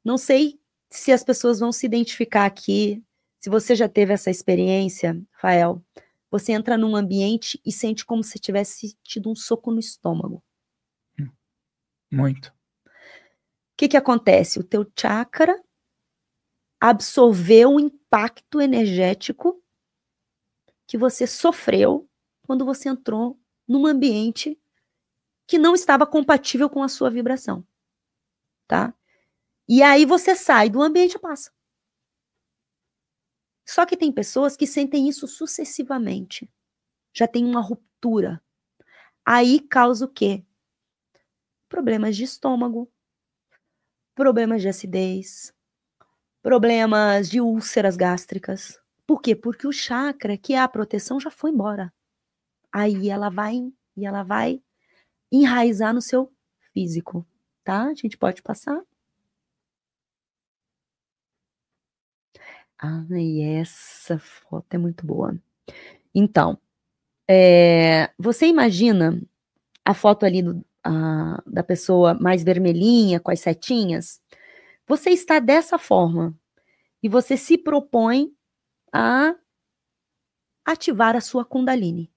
Não sei se as pessoas vão se identificar aqui, se você já teve essa experiência, Rafael, você entra num ambiente e sente como se tivesse tido um soco no estômago. Muito. O que acontece? O teu chakra absorveu o impacto energético que você sofreu quando você entrou num ambiente que não estava compatível com a sua vibração, tá? E aí você sai do ambiente e passa. Só que tem pessoas que sentem isso sucessivamente. Já tem uma ruptura. Aí causa o quê? Problemas de estômago, problemas de acidez, problemas de úlceras gástricas. Por quê? Porque o chakra, que é a proteção, já foi embora. Aí ela vai enraizar no seu físico, tá? A gente pode passar. E essa foto é muito boa. Então, você imagina a foto ali da pessoa mais vermelhinha, com as setinhas? Você está dessa forma e você se propõe a ativar a sua Kundalini.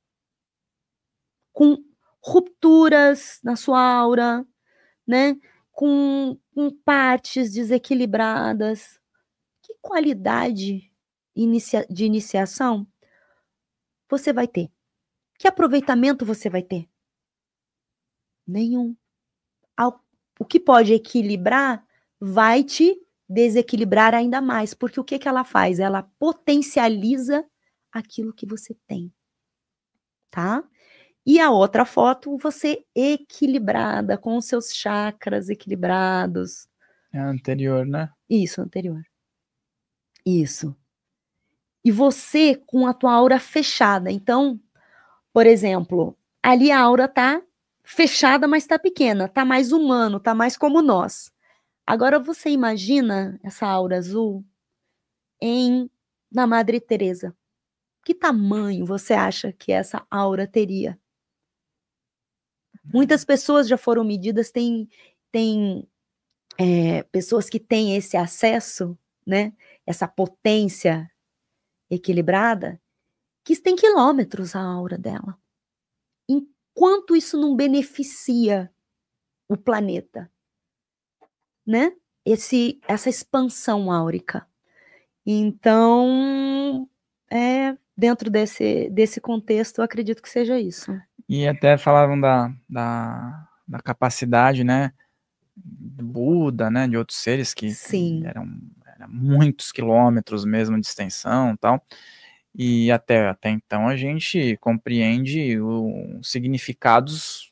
Com rupturas na sua aura, né? Com partes desequilibradas. Que qualidade de iniciação você vai ter? Que aproveitamento você vai ter? Nenhum. O que pode equilibrar vai te desequilibrar ainda mais, porque o que ela faz? Ela potencializa aquilo que você tem, tá? E a outra foto, você equilibrada, com os seus chakras equilibrados. É a anterior, né? Isso, anterior. Isso. E você com a tua aura fechada. Então, por exemplo, ali a aura tá fechada, mas tá pequena, tá mais humano, tá mais como nós. Agora você imagina essa aura azul na Madre Teresa. Que tamanho você acha que essa aura teria? Muitas pessoas já foram medidas, tem pessoas que têm esse acesso, né? Essa potência equilibrada, que tem quilômetros a aura dela. Enquanto isso não beneficia o planeta, né? Essa expansão áurica. Então, dentro desse contexto, eu acredito que seja isso. E até falavam da capacidade, né, do Buda, né, de outros seres que eram muitos quilômetros mesmo de extensão e tal. E até então a gente compreende os significados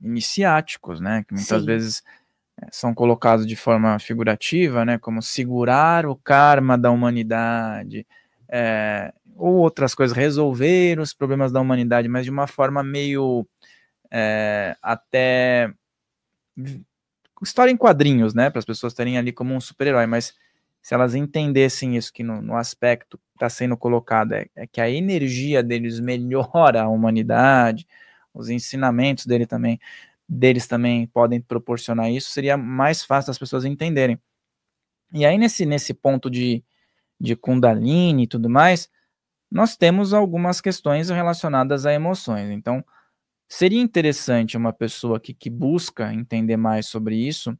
iniciáticos, né, que muitas vezes são colocados de forma figurativa, né, como segurar o karma da humanidade, ou outras coisas, resolver os problemas da humanidade, mas de uma forma meio até história em quadrinhos, né, para as pessoas terem ali como um super-herói, mas se elas entendessem isso, que no aspecto que está sendo colocado é que a energia deles melhora a humanidade, os ensinamentos deles também podem proporcionar isso, seria mais fácil das pessoas entenderem. E aí nesse ponto de Kundalini e tudo mais, nós temos algumas questões relacionadas a emoções. Então, seria interessante uma pessoa que busca entender mais sobre isso,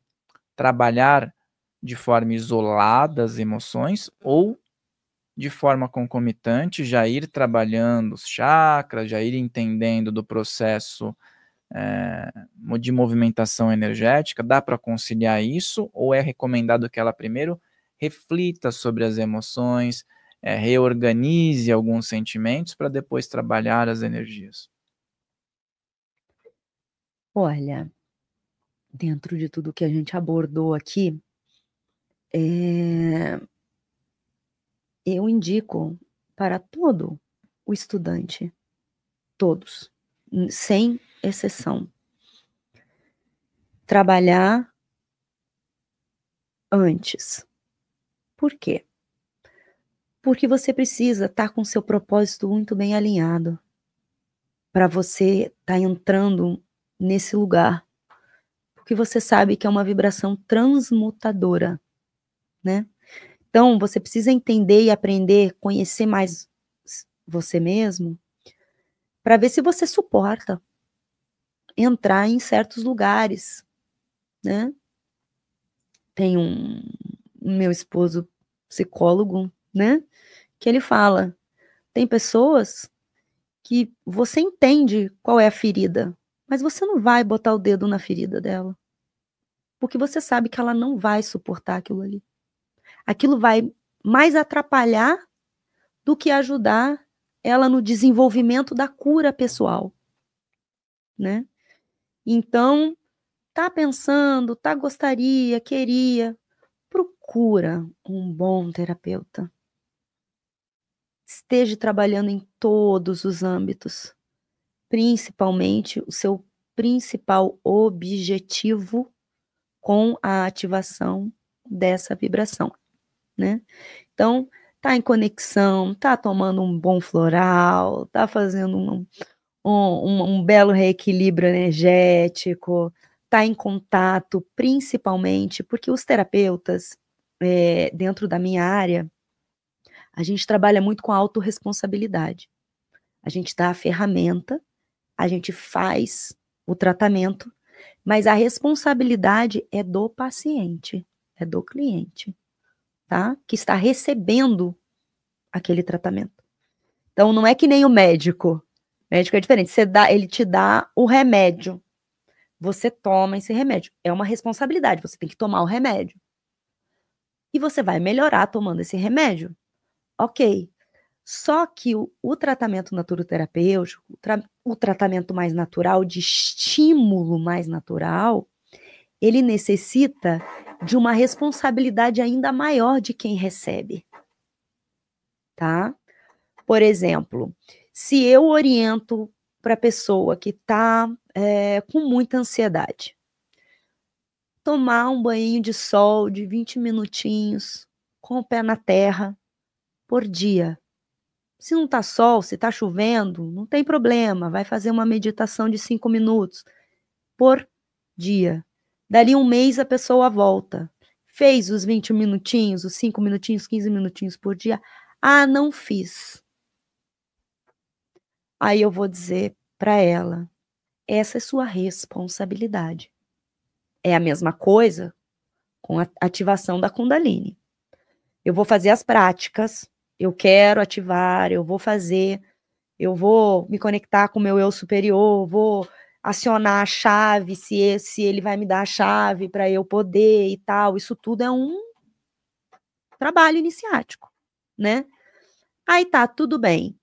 trabalhar de forma isolada as emoções ou de forma concomitante, já ir trabalhando os chakras, já ir entendendo do processo de movimentação energética. Dá para conciliar isso ou é recomendado que ela primeiro reflita sobre as emoções, reorganize alguns sentimentos para depois trabalhar as energias? Olha, dentro de tudo que a gente abordou aqui, eu indico para todo o estudante, todos, sem exceção, trabalhar antes. Por quê? Porque você precisa estar com seu propósito muito bem alinhado para você estar entrando nesse lugar, porque você sabe que é uma vibração transmutadora, né? Então, você precisa entender e aprender, conhecer mais você mesmo, para ver se você suporta entrar em certos lugares, né? Tem meu esposo psicólogo, né? Que ele fala, tem pessoas que você entende qual é a ferida, mas você não vai botar o dedo na ferida dela, porque você sabe que ela não vai suportar aquilo ali. Aquilo vai mais atrapalhar do que ajudar ela no desenvolvimento da cura pessoal, né? Então, tá pensando, gostaria, queria, procura um bom terapeuta. Esteja trabalhando em todos os âmbitos, principalmente o seu principal objetivo com a ativação dessa vibração, né? Então, tá em conexão, tá tomando um bom floral, tá fazendo um belo reequilíbrio energético, tá em contato, principalmente porque os terapeutas, dentro da minha área, a gente trabalha muito com autorresponsabilidade. A gente dá a ferramenta, a gente faz o tratamento, mas a responsabilidade é do paciente, é do cliente, tá? Que está recebendo aquele tratamento. Então, não é que nem o médico. O médico é diferente. Ele te dá o remédio. Você toma esse remédio. É uma responsabilidade. Você tem que tomar o remédio. E você vai melhorar tomando esse remédio. Ok. Só que o tratamento naturoterapêutico, o tratamento mais natural, de estímulo mais natural, ele necessita de uma responsabilidade ainda maior de quem recebe, tá? Por exemplo, se eu oriento para a pessoa que está com muita ansiedade, tomar um banho de sol de 20 minutinhos, com o pé na terra, por dia. Se não tá sol, se tá chovendo, não tem problema, vai fazer uma meditação de 5 minutos por dia. Dali um mês a pessoa volta. Fez os 20 minutinhos, os 5 minutinhos, 15 minutinhos por dia. Ah, não fiz. Aí eu vou dizer para ela, essa é sua responsabilidade. É a mesma coisa com a ativação da Kundalini. Eu vou fazer as práticas, eu quero ativar, eu vou fazer, eu vou me conectar com o meu eu superior, vou acionar a chave, se ele vai me dar a chave para eu poder e tal. Isso tudo é um trabalho iniciático, né? Aí tá, tudo bem.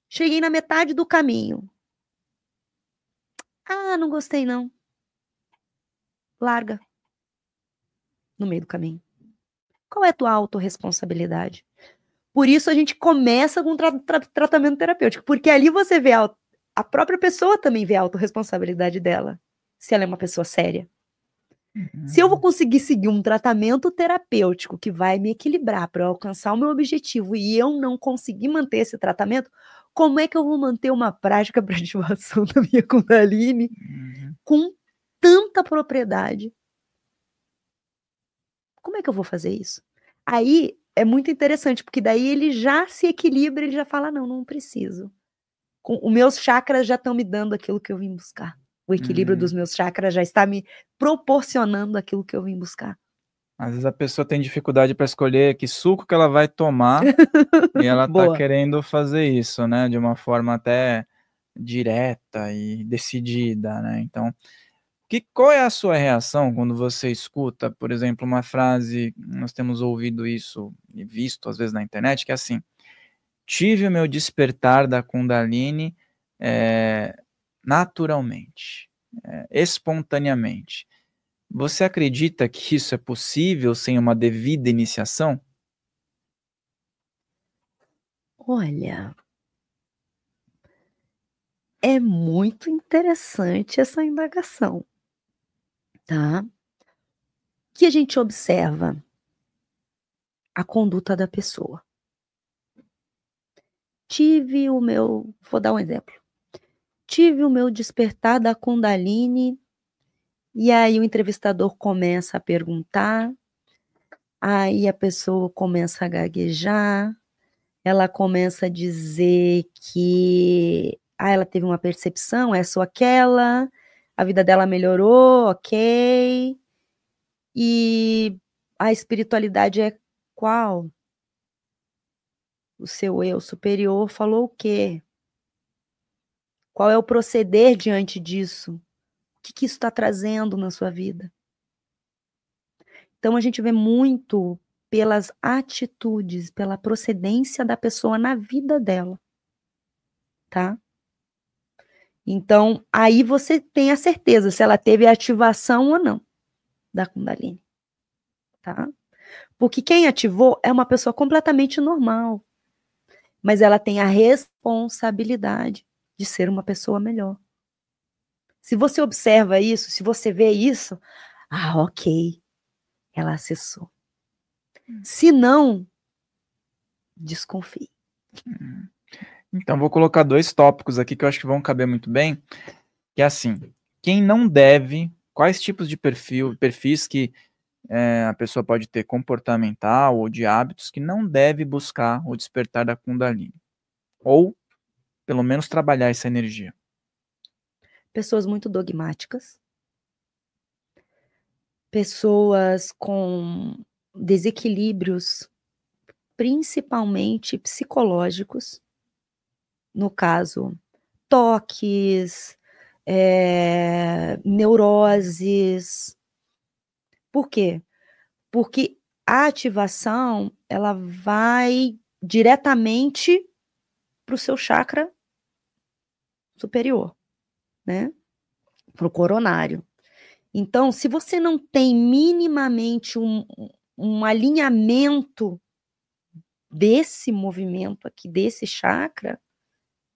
Cheguei na metade do caminho. Ah, não gostei não. Larga. no meio do caminho? Qual é a tua autorresponsabilidade? Por isso a gente começa com tratamento terapêutico, porque ali você vê a própria pessoa também vê a autorresponsabilidade dela, se ela é uma pessoa séria. Se eu vou conseguir seguir um tratamento terapêutico que vai me equilibrar para alcançar o meu objetivo e eu não conseguir manter esse tratamento, como é que eu vou manter uma prática para ativação da minha Kundalini com tanta propriedade? Como é que eu vou fazer isso? Aí é muito interessante, porque daí ele já se equilibra, ele já fala, não preciso. Os meus chakras já estão me dando aquilo que eu vim buscar. O equilíbrio dos meus chakras já está me proporcionando aquilo que eu vim buscar. Às vezes a pessoa tem dificuldade para escolher que suco que ela vai tomar e ela está querendo fazer isso, né? De uma forma até direta e decidida, né? Então, qual é a sua reação quando você escuta, por exemplo, uma frase, nós temos ouvido isso e visto às vezes na internet, que é assim, tive o meu despertar da Kundalini naturalmente, espontaneamente. Você acredita que isso é possível sem uma devida iniciação? Olha, é muito interessante essa indagação, tá? Que a gente observa a conduta da pessoa. Vou dar um exemplo. Tive o meu despertar da Kundalini, e aí o entrevistador começa a perguntar, aí a pessoa começa a gaguejar, ela começa a dizer que ela teve uma percepção, essa ou aquela, a vida dela melhorou, ok, e a espiritualidade é qual? O seu eu superior falou o quê? Qual é o proceder diante disso? O que isso está trazendo na sua vida? Então, a gente vê muito pelas atitudes, pela procedência da pessoa na vida dela, tá? Então, aí você tem a certeza se ela teve ativação ou não da Kundalini, tá? Porque quem ativou é uma pessoa completamente normal, mas ela tem a responsabilidade de ser uma pessoa melhor. Se você observa isso, se você vê isso, ok, ela acessou. Se não, desconfie. Então, vou colocar 2 tópicos aqui que eu acho que vão caber muito bem, que é assim, quem não deve, quais tipos de perfis que a pessoa pode ter comportamental ou de hábitos que não deve buscar o despertar da Kundalini, ou pelo menos trabalhar essa energia. Pessoas muito dogmáticas, pessoas com desequilíbrios, principalmente psicológicos, no caso, toques, neuroses. Por quê? Porque a ativação, ela vai diretamente para o seu chakra superior, né? Para o coronário. Então, se você não tem minimamente um alinhamento desse movimento aqui, desse chakra,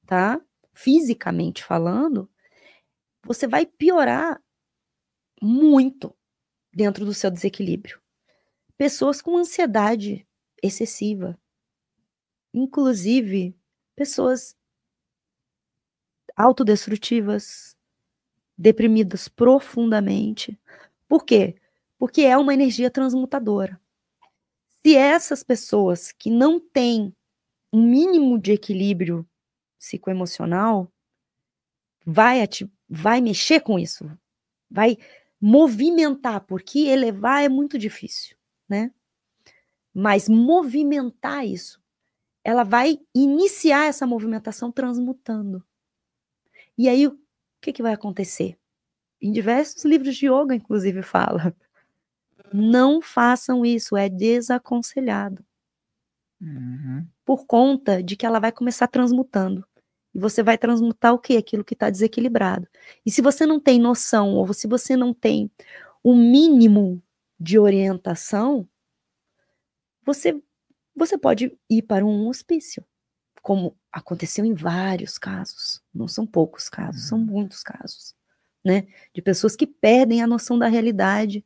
tá? Fisicamente falando, você vai piorar muito dentro do seu desequilíbrio. Pessoas com ansiedade excessiva, inclusive pessoas autodestrutivas, deprimidas profundamente. Por quê? Porque é uma energia transmutadora. Se essas pessoas que não têm um mínimo de equilíbrio psicoemocional, vai mexer com isso, vai movimentar, porque elevar é muito difícil, né? Mas movimentar isso, ela vai iniciar essa movimentação transmutando. E aí, o que vai acontecer? Em diversos livros de yoga, inclusive, fala. Não façam isso, é desaconselhado. Por conta de que ela vai começar transmutando. E você vai transmutar o quê? Aquilo que está desequilibrado. E se você não tem noção, ou se você não tem o mínimo de orientação, você pode ir para um hospício, como aconteceu em vários casos. Não são poucos casos, são muitos casos, né? De pessoas que perdem a noção da realidade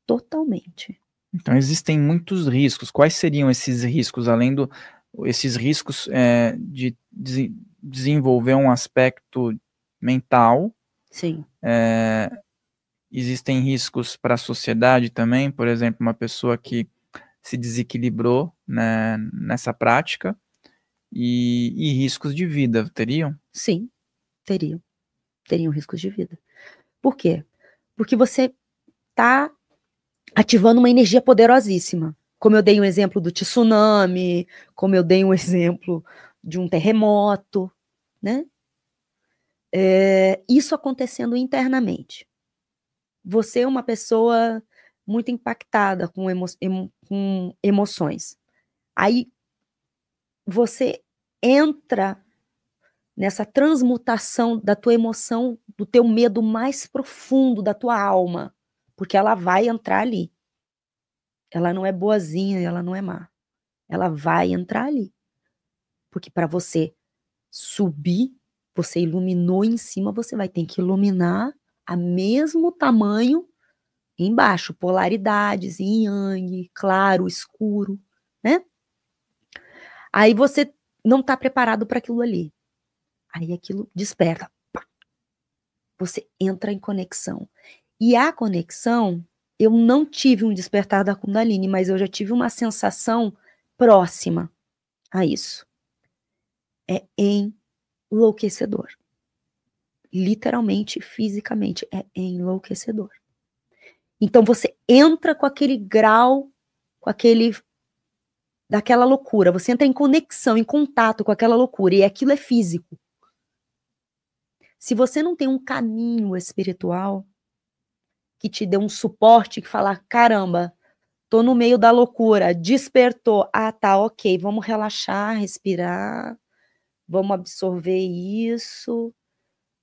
totalmente. Então, existem muitos riscos. Quais seriam esses riscos, além esses riscos de desenvolver um aspecto mental? Sim. Existem riscos para a sociedade também, por exemplo, uma pessoa que se desequilibrou, né, nessa prática, e riscos de vida, teriam? Sim, teriam riscos de vida. Por quê? Porque você está ativando uma energia poderosíssima. Como eu dei um exemplo do tsunami, como eu dei um exemplo de um terremoto, né? Isso acontecendo internamente. Você é uma pessoa muito impactada com emoções. Aí você entra nessa transmutação da tua emoção, do teu medo mais profundo da tua alma, porque ela vai entrar ali. Ela não é boazinha, ela não é má. Ela vai entrar ali. Porque para você subir, você iluminou em cima, você vai ter que iluminar a mesmo tamanho embaixo, polaridades, yin yang, claro, escuro, né? Aí você não está preparado para aquilo ali. Aí aquilo desperta. Você entra em conexão. E a conexão, eu não tive um despertar da Kundalini, mas eu já tive uma sensação próxima a isso. É enlouquecedor. Literalmente, fisicamente, é enlouquecedor. Então você entra com aquele grau, daquela loucura, você entra em conexão, em contato com aquela loucura, e aquilo é físico. Se você não tem um caminho espiritual que te dê um suporte, que fala, caramba, tô no meio da loucura, despertou, tá, ok, vamos relaxar, respirar, vamos absorver isso.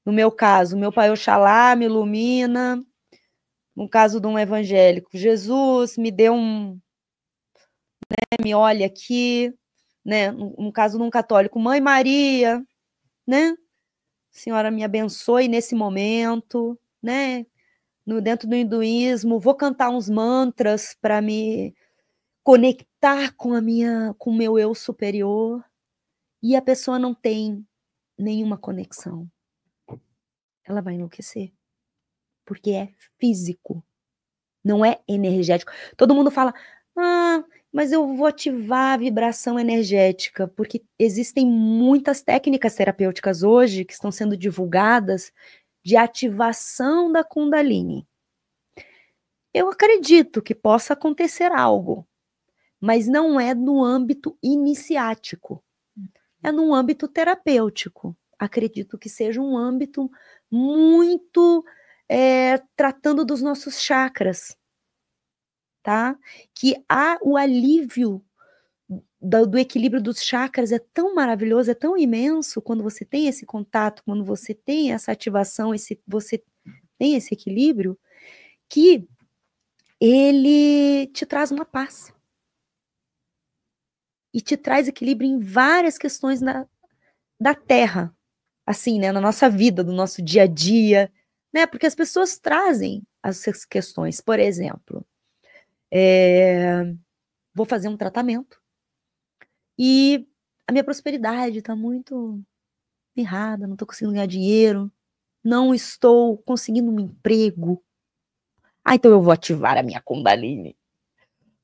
No meu caso, meu pai Oxalá me ilumina. No caso de um evangélico, Jesus me dê me olha aqui, né? No caso de um católico, Mãe Maria, né? Senhora me abençoe nesse momento, né? Dentro do hinduísmo, vou cantar uns mantras para me conectar com o meu eu superior. E a pessoa não tem nenhuma conexão. Ela vai enlouquecer. Porque é físico. Não é energético. Todo mundo fala, mas eu vou ativar a vibração energética, porque existem muitas técnicas terapêuticas hoje que estão sendo divulgadas de ativação da Kundalini. Eu acredito que possa acontecer algo, mas não é no âmbito iniciático, é no âmbito terapêutico. Acredito que seja um âmbito muito tratando dos nossos chakras, tá? Que o alívio do equilíbrio dos chakras é tão maravilhoso, é tão imenso quando você tem esse contato, quando você tem essa ativação, você tem esse equilíbrio, que ele te traz uma paz. E te traz equilíbrio em várias questões da Terra, assim, né, na nossa vida, do nosso dia a dia, né, porque as pessoas trazem essas questões. Por exemplo, vou fazer um tratamento e a minha prosperidade está muito errada, não estou conseguindo ganhar dinheiro, não estou conseguindo um emprego. Então eu vou ativar a minha Kundalini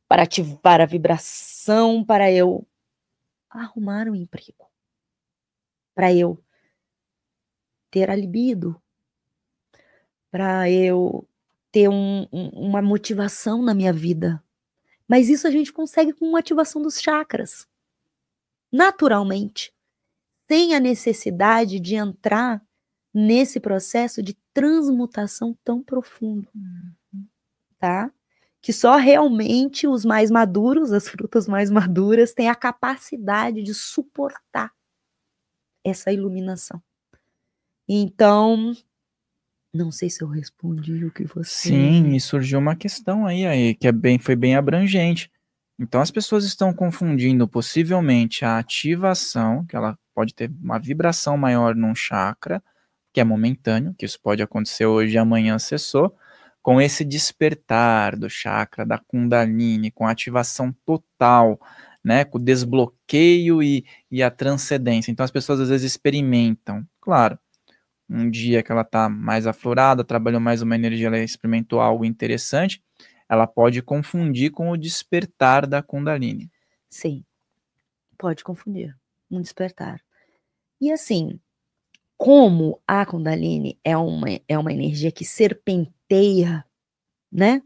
para ativar a vibração, para eu arrumar um emprego, para eu ter a libido, para eu ter uma motivação na minha vida. Mas isso a gente consegue com uma ativação dos chakras, naturalmente, sem a necessidade de entrar nesse processo de transmutação tão profundo, tá? Que só realmente os mais maduros, as frutas mais maduras, têm a capacidade de suportar essa iluminação. Então, Não sei se eu respondi o que você... Sim, e surgiu uma questão aí que foi bem abrangente. Então as pessoas estão confundindo possivelmente a ativação, que ela pode ter uma vibração maior num chakra, que é momentâneo, que isso pode acontecer hoje e amanhã cessou, com esse despertar do chakra, da Kundalini, com a ativação total, né, com o desbloqueio e a transcendência. Então as pessoas às vezes experimentam, claro, um dia que ela está mais aflorada, trabalhou mais uma energia, ela experimentou algo interessante, ela pode confundir com o despertar da Kundalini. Sim, pode confundir, um despertar. E assim, como a Kundalini é uma energia que serpenteia, né?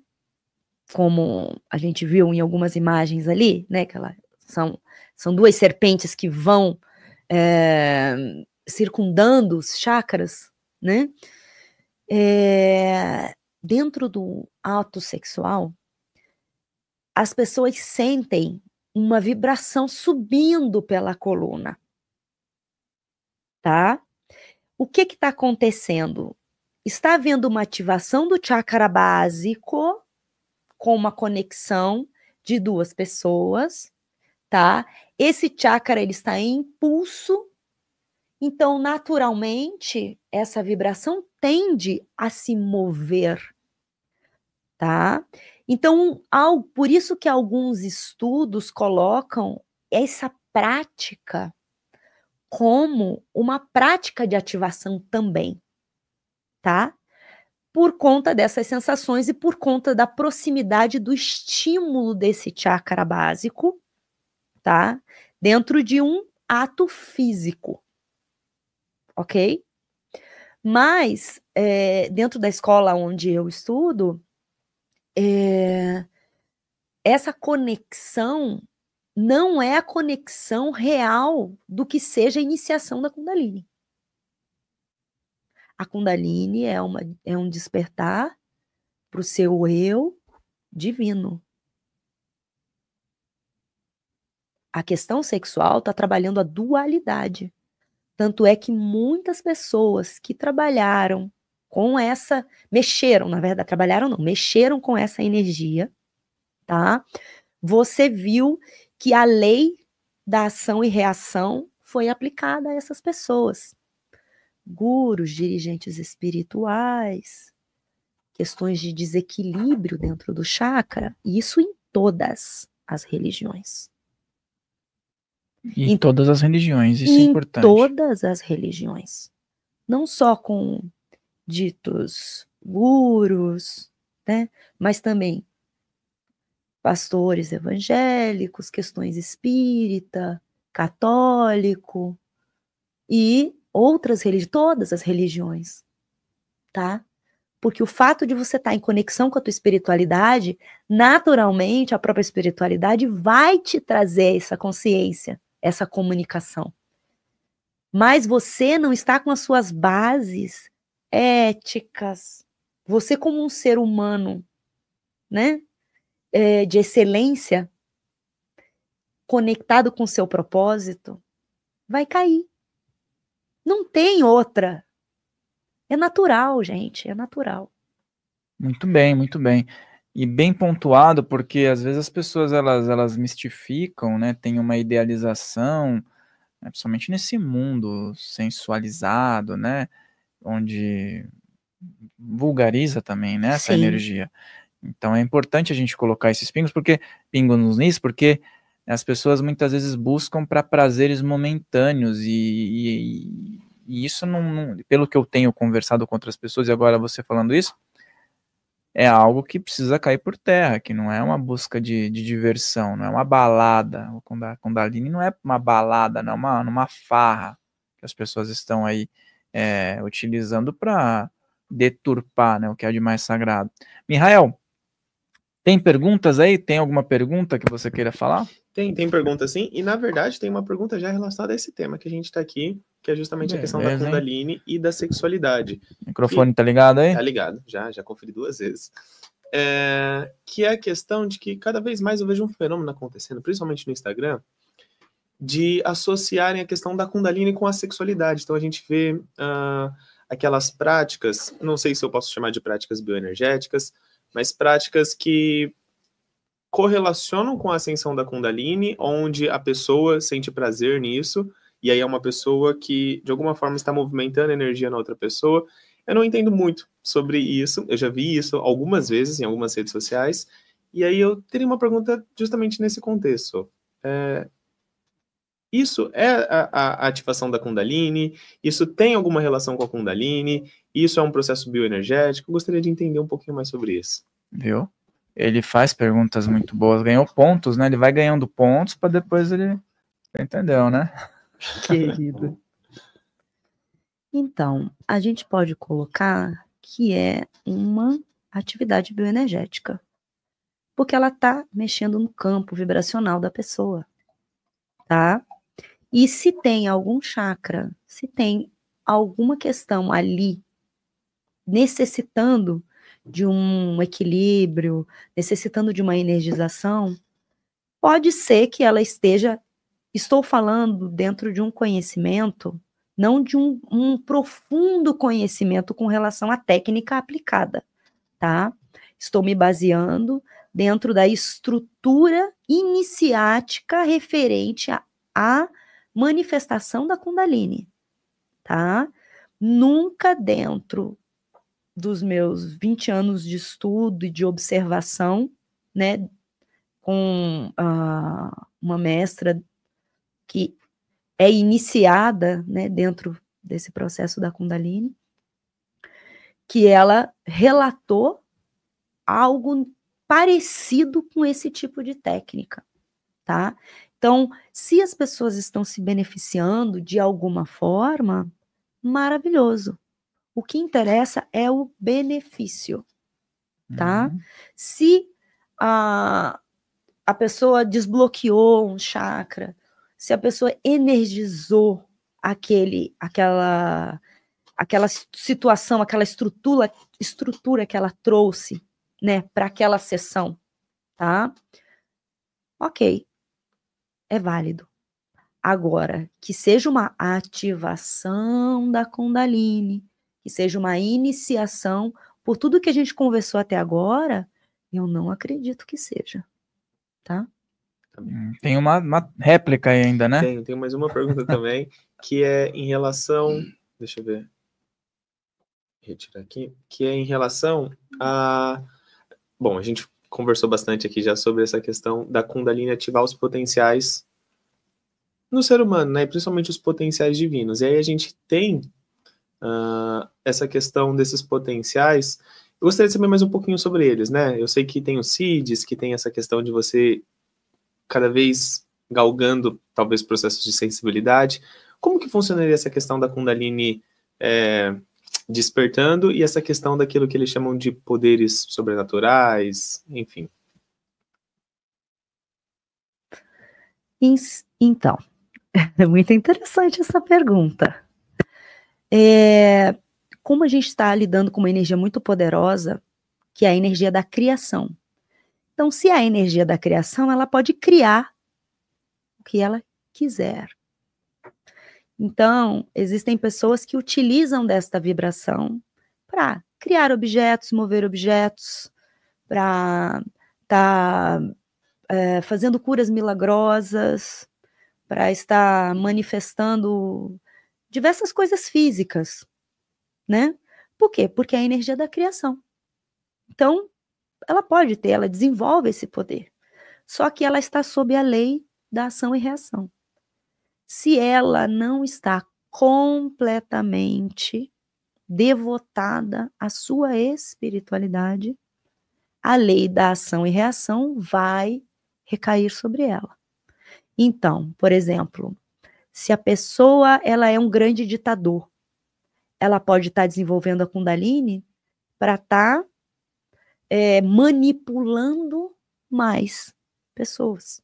Como a gente viu em algumas imagens ali, né? Que são duas serpentes que vão circundando os chakras, né? Dentro do ato sexual, as pessoas sentem uma vibração subindo pela coluna, tá? O que está acontecendo? Está havendo uma ativação do chakra básico com uma conexão de duas pessoas, tá? Esse chakra ele está em impulso, então naturalmente essa vibração tende a se mover, tá? Então, por isso que alguns estudos colocam essa prática como uma prática de ativação também, tá? Por conta dessas sensações e por conta da proximidade do estímulo desse chakra básico, tá? Dentro de um ato físico, ok? Mas, dentro da escola onde eu estudo, essa conexão não é a conexão real do que seja a iniciação da Kundalini. A Kundalini é um despertar para o seu eu divino. A questão sexual está trabalhando a dualidade. Tanto é que muitas pessoas que trabalharam com essa, mexeram com essa energia, tá? Você viu que a lei da ação e reação foi aplicada a essas pessoas. Gurus, dirigentes espirituais, questões de desequilíbrio dentro do chakra, isso em todas as religiões. Em todas as religiões, isso é importante. Em todas as religiões. Não só com ditos gurus, né? Mas também pastores evangélicos, questões espírita, católico e outras religiões, todas as religiões, tá? Porque o fato de você estar em conexão com a tua espiritualidade, naturalmente a própria espiritualidade vai te trazer essa consciência, essa comunicação. Mas você não está com as suas bases éticas. Você como um ser humano, né? De excelência, conectado com o seu propósito, vai cair. Não tem outra. É natural, gente, é natural. Muito bem, muito bem. E bem pontuado, porque às vezes as pessoas elas mistificam, né? Tem uma idealização, né, principalmente nesse mundo sensualizado, né? Onde vulgariza também, né? Essa Sim. energia. Então é importante a gente colocar esses pingos nisso, porque as pessoas muitas vezes buscam para prazeres momentâneos e isso não, pelo que eu tenho conversado com outras pessoas, e agora você falando isso, é algo que precisa cair por terra, que não é uma busca de difersão, não é uma balada. O Kundalini não é uma balada, não é uma farra que as pessoas estão aí utilizando para deturpar, né, o que é de mais sagrado. Mihael, tem perguntas aí? Tem alguma pergunta que você queira falar? Tem pergunta sim, e na verdade tem uma pergunta já relacionada a esse tema que a gente está aqui, que é justamente a questão da Kundalini e da sexualidade. O microfone tá ligado aí? Tá ligado, já conferi 2 vezes. Que é a questão de que cada vez mais eu vejo um fenômeno acontecendo, principalmente no Instagram, de associarem a questão da Kundalini com a sexualidade. Então a gente vê aquelas práticas, não sei se eu posso chamar de práticas bioenergéticas, mas práticas que correlacionam com a ascensão da Kundalini, onde a pessoa sente prazer nisso, e aí é uma pessoa que, de alguma forma, está movimentando energia na outra pessoa. Eu não entendo muito sobre isso, eu já vi isso algumas vezes em algumas redes sociais, e aí eu teria uma pergunta justamente nesse contexto. Isso é a ativação da Kundalini? Isso tem alguma relação com a Kundalini? Isso é um processo bioenergético? Eu gostaria de entender um pouquinho mais sobre isso. Viu? Ele faz perguntas muito boas, ganhou pontos, né? Ele vai ganhando pontos para depois ele... Entendeu, né? Querido. Então, a gente pode colocar que é uma atividade bioenergética, porque ela está mexendo no campo vibracional da pessoa, tá? E se tem algum chakra, se tem alguma questão ali necessitando de um equilíbrio, necessitando de uma energização, pode ser que ela esteja, estou falando dentro de um conhecimento, não de um profundo conhecimento com relação à técnica aplicada, tá? Estou me baseando dentro da estrutura iniciática referente à manifestação da Kundalini, tá? Nunca dentro dos meus 20 anos de estudo e de observação, né, com uma mestra que é iniciada, né, dentro desse processo da Kundalini, que ela relatou algo parecido com esse tipo de técnica, tá? Então, se as pessoas estão se beneficiando de alguma forma, maravilhoso. O que interessa é o benefício, tá? Se a pessoa desbloqueou um chakra, se a pessoa energizou aquela situação, aquela estrutura que ela trouxe, né, para aquela sessão, tá? Ok, é válido. Agora, que seja uma ativação da Kundalini, que seja uma iniciação, por tudo que a gente conversou até agora, eu não acredito que seja, tá? Tem uma réplica aí ainda, né? Tenho mais uma pergunta também, que é em relação... Deixa eu ver. Retirar aqui. Que é em relação a... Bom, a gente conversou bastante aqui já sobre essa questão da Kundalini ativar os potenciais no ser humano, né? Principalmente os potenciais divinos. E aí a gente tem essa questão desses potenciais. Eu gostaria de saber mais um pouquinho sobre eles, né? Eu sei que tem os CIDs, que tem essa questão de você cada vez galgando, talvez, processos de sensibilidade. Como que funcionaria essa questão da Kundalini despertando e essa questão daquilo que eles chamam de poderes sobrenaturais, enfim? Então, é muito interessante essa pergunta. Como a gente está lidando com uma energia muito poderosa, que é a energia da criação. Então, se é a energia da criação, ela pode criar o que ela quiser. Então, existem pessoas que utilizam desta vibração para criar objetos, mover objetos, para estar fazendo curas milagrosas, para estar manifestando diversas coisas físicas, né? Por quê? Porque é a energia da criação. Então, ela pode ter, ela desenvolve esse poder. Só que ela está sob a lei da ação e reação. Se ela não está completamente devotada à sua espiritualidade, a lei da ação e reação vai recair sobre ela. Então, por exemplo, se a pessoa ela é um grande ditador, ela pode estar desenvolvendo a Kundalini para estar manipulando mais pessoas.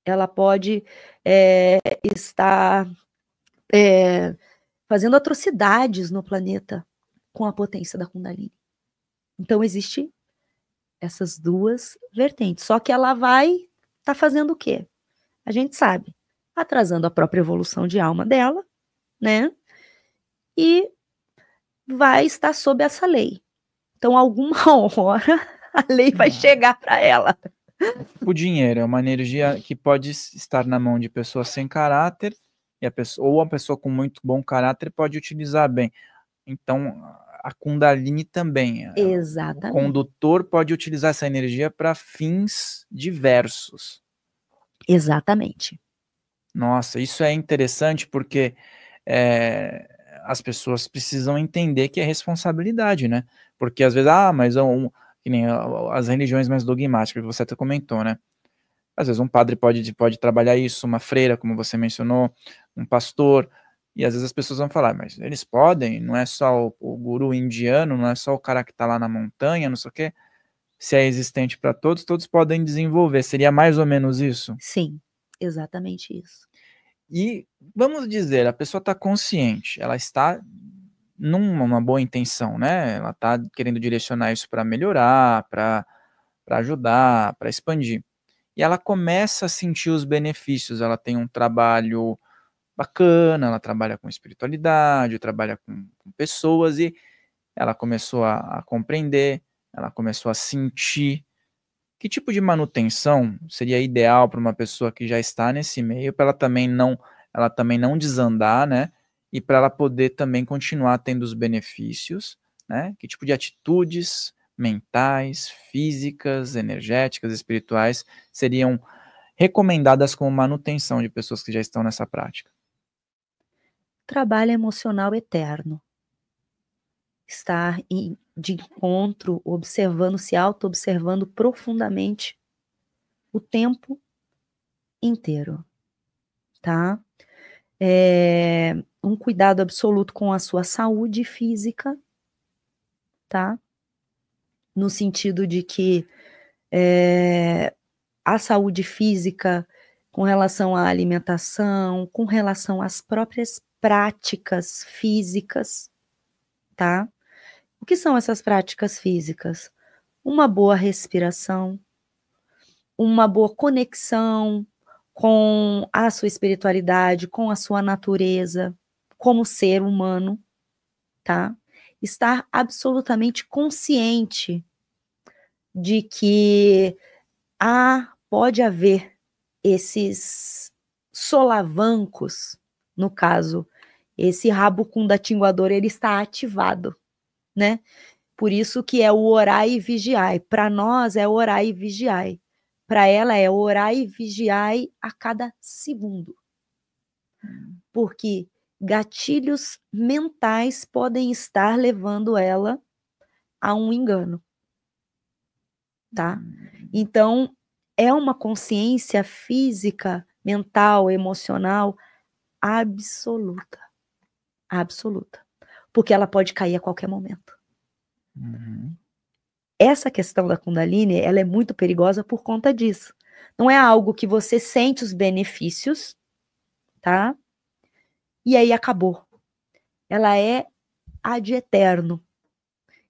Ela pode estar fazendo atrocidades no planeta com a potência da Kundalini. Então, existe essas duas vertentes. Só que ela vai estar fazendo o quê? A gente sabe, atrasando a própria evolução de alma dela, né? E vai estar sob essa lei. Então, alguma hora, a lei vai chegar para ela. O dinheiro é uma energia que pode estar na mão de pessoas sem caráter, e ou a pessoa com muito bom caráter pode utilizar bem. Então, a Kundalini também. Exatamente. O condutor pode utilizar essa energia para fins diversos. Exatamente. Nossa, isso é interessante porque as pessoas precisam entender que é responsabilidade, né? Porque às vezes, mas que nem as religiões mais dogmáticas que você até comentou, né? Às vezes um padre pode trabalhar isso, uma freira, como você mencionou, um pastor, e às vezes as pessoas vão falar, mas eles podem, não é só o guru indiano, não é só o cara que está lá na montanha, não sei o quê. Se é existente para todos, todos podem desenvolver. Seria mais ou menos isso? Sim, exatamente isso. E vamos dizer, a pessoa está consciente, ela está numa boa intenção, né? Ela está querendo direcionar isso para melhorar, para ajudar, para expandir. E ela começa a sentir os benefícios, ela tem um trabalho bacana, ela trabalha com espiritualidade, trabalha com pessoas, e ela começou a compreender, ela começou a sentir. Que tipo de manutenção seria ideal para uma pessoa que já está nesse meio, para ela também não desandar, né? E para ela poder também continuar tendo os benefícios, né? Que tipo de atitudes mentais, físicas, energéticas, espirituais seriam recomendadas como manutenção de pessoas que já estão nessa prática? Trabalho emocional eterno. Estar de encontro, observando, se auto-observando profundamente o tempo inteiro, tá? Um cuidado absoluto com a sua saúde física, tá? No sentido de que a saúde física com relação à alimentação, com relação às próprias práticas físicas, tá? O que são essas práticas físicas? Uma boa respiração, uma boa conexão com a sua espiritualidade, com a sua natureza, como ser humano, tá? Estar absolutamente consciente de que pode haver esses solavancos, no caso, esse rabo cundatinguador, ele está ativado, né? Por isso que é o orai e vigiai. Para nós é orai e vigiai. Para ela é orai e vigiai a cada segundo. Porque gatilhos mentais podem estar levando ela a um engano, tá? Então, é uma consciência física, mental, emocional absoluta. Absoluta. Porque ela pode cair a qualquer momento. Uhum. Essa questão da Kundalini, ela é muito perigosa por conta disso. Não é algo que você sente os benefícios, tá? E aí acabou. Ela é ad eterno.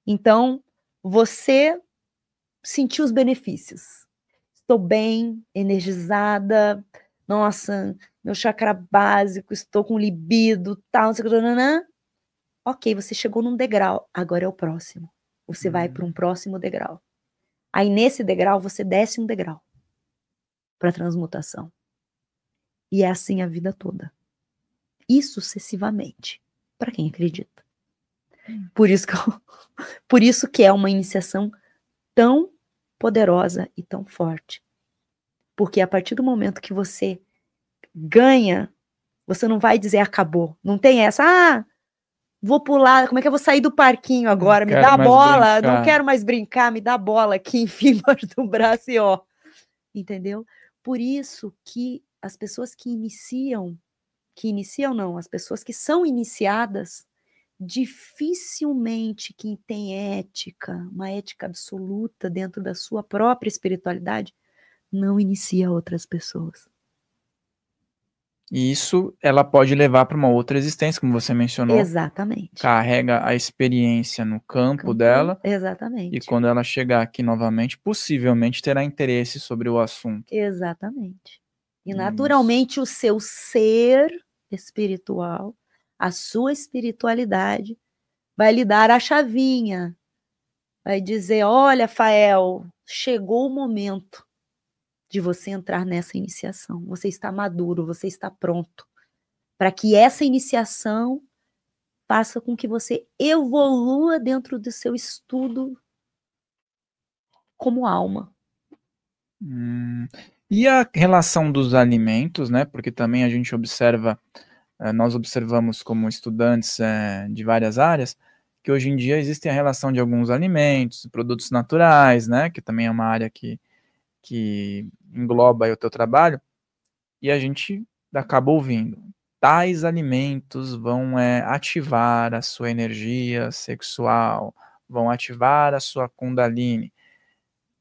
Então, você sentiu os benefícios. Estou bem, energizada, nossa, meu chakra básico, estou com libido, tal, não sei o que, nananã. Ok, você chegou num degrau, agora é o próximo. Você vai para um próximo degrau. Aí nesse degrau você desce um degrau para transmutação. E é assim a vida toda. E sucessivamente, para quem acredita. Por isso que é uma iniciação tão poderosa e tão forte. Porque a partir do momento que você ganha, você não vai dizer acabou. Não tem essa, vou pular, como é que eu vou sair do parquinho agora? Me dá a bola, não quero mais brincar, me dá a bola aqui, enfim, embaixo do braço e ó. Entendeu? Por isso que as pessoas que iniciam não, as pessoas que são iniciadas, dificilmente quem tem ética, uma ética absoluta dentro da sua própria espiritualidade, não inicia outras pessoas. E isso ela pode levar para uma outra existência, como você mencionou. Exatamente. Carrega a experiência no campo dela. Exatamente. E quando ela chegar aqui novamente, possivelmente terá interesse sobre o assunto. Exatamente. E naturalmente o seu ser espiritual, a sua espiritualidade, vai lhe dar a chavinha, vai dizer, olha, Fael, chegou o momento de você entrar nessa iniciação. Você está maduro, você está pronto para que essa iniciação faça com que você evolua dentro do seu estudo como alma. E a relação dos alimentos, né? Porque também a gente observa, nós observamos como estudantes de várias áreas, que hoje em dia existe a relação de alguns alimentos, produtos naturais, né? Que também é uma área que engloba aí o teu trabalho, e a gente acaba ouvindo. Tais alimentos vão ativar a sua energia sexual, vão ativar a sua Kundalini.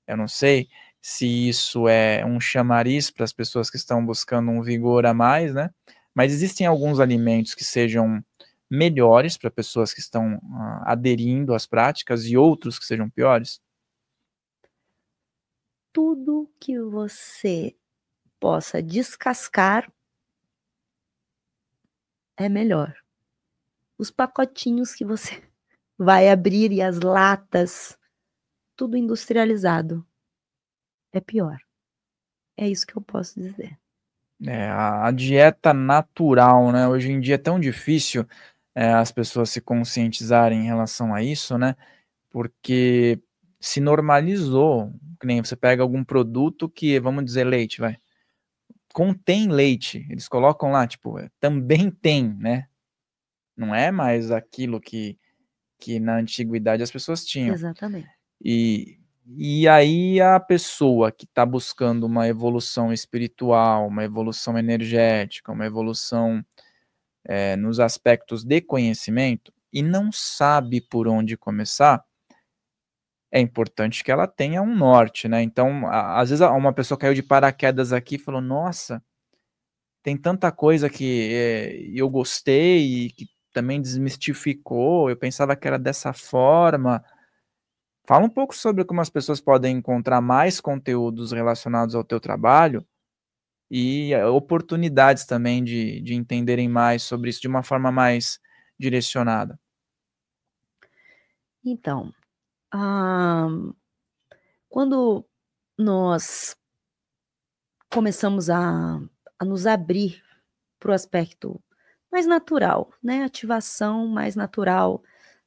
Eu não sei se isso é um chamariz para as pessoas que estão buscando um vigor a mais, né? Mas existem alguns alimentos que sejam melhores para pessoas que estão aderindo às práticas e outros que sejam piores? Tudo que você possa descascar é melhor. Os pacotinhos que você vai abrir e as latas, tudo industrializado, é pior. É isso que eu posso dizer. A dieta natural, né? Hoje em dia é tão difícil as pessoas se conscientizarem em relação a isso, né? Porque se normalizou, que nem você pega algum produto que, vamos dizer, leite, vai, contém leite, eles colocam lá, tipo, também tem, né? Não é mais aquilo que na antiguidade as pessoas tinham. Exatamente. E aí a pessoa que está buscando uma evolução espiritual, uma evolução energética, uma evolução nos aspectos de conhecimento e não sabe por onde começar, é importante que ela tenha um norte, né? Então, às vezes uma pessoa caiu de paraquedas aqui e falou, nossa, tem tanta coisa que eu gostei e que também desmistificou, eu pensava que era dessa forma. Fala um pouco sobre como as pessoas podem encontrar mais conteúdos relacionados ao teu trabalho e oportunidades também de entenderem mais sobre isso de uma forma mais direcionada. Então, quando nós começamos a nos abrir para o aspecto mais natural, né? Ativação mais natural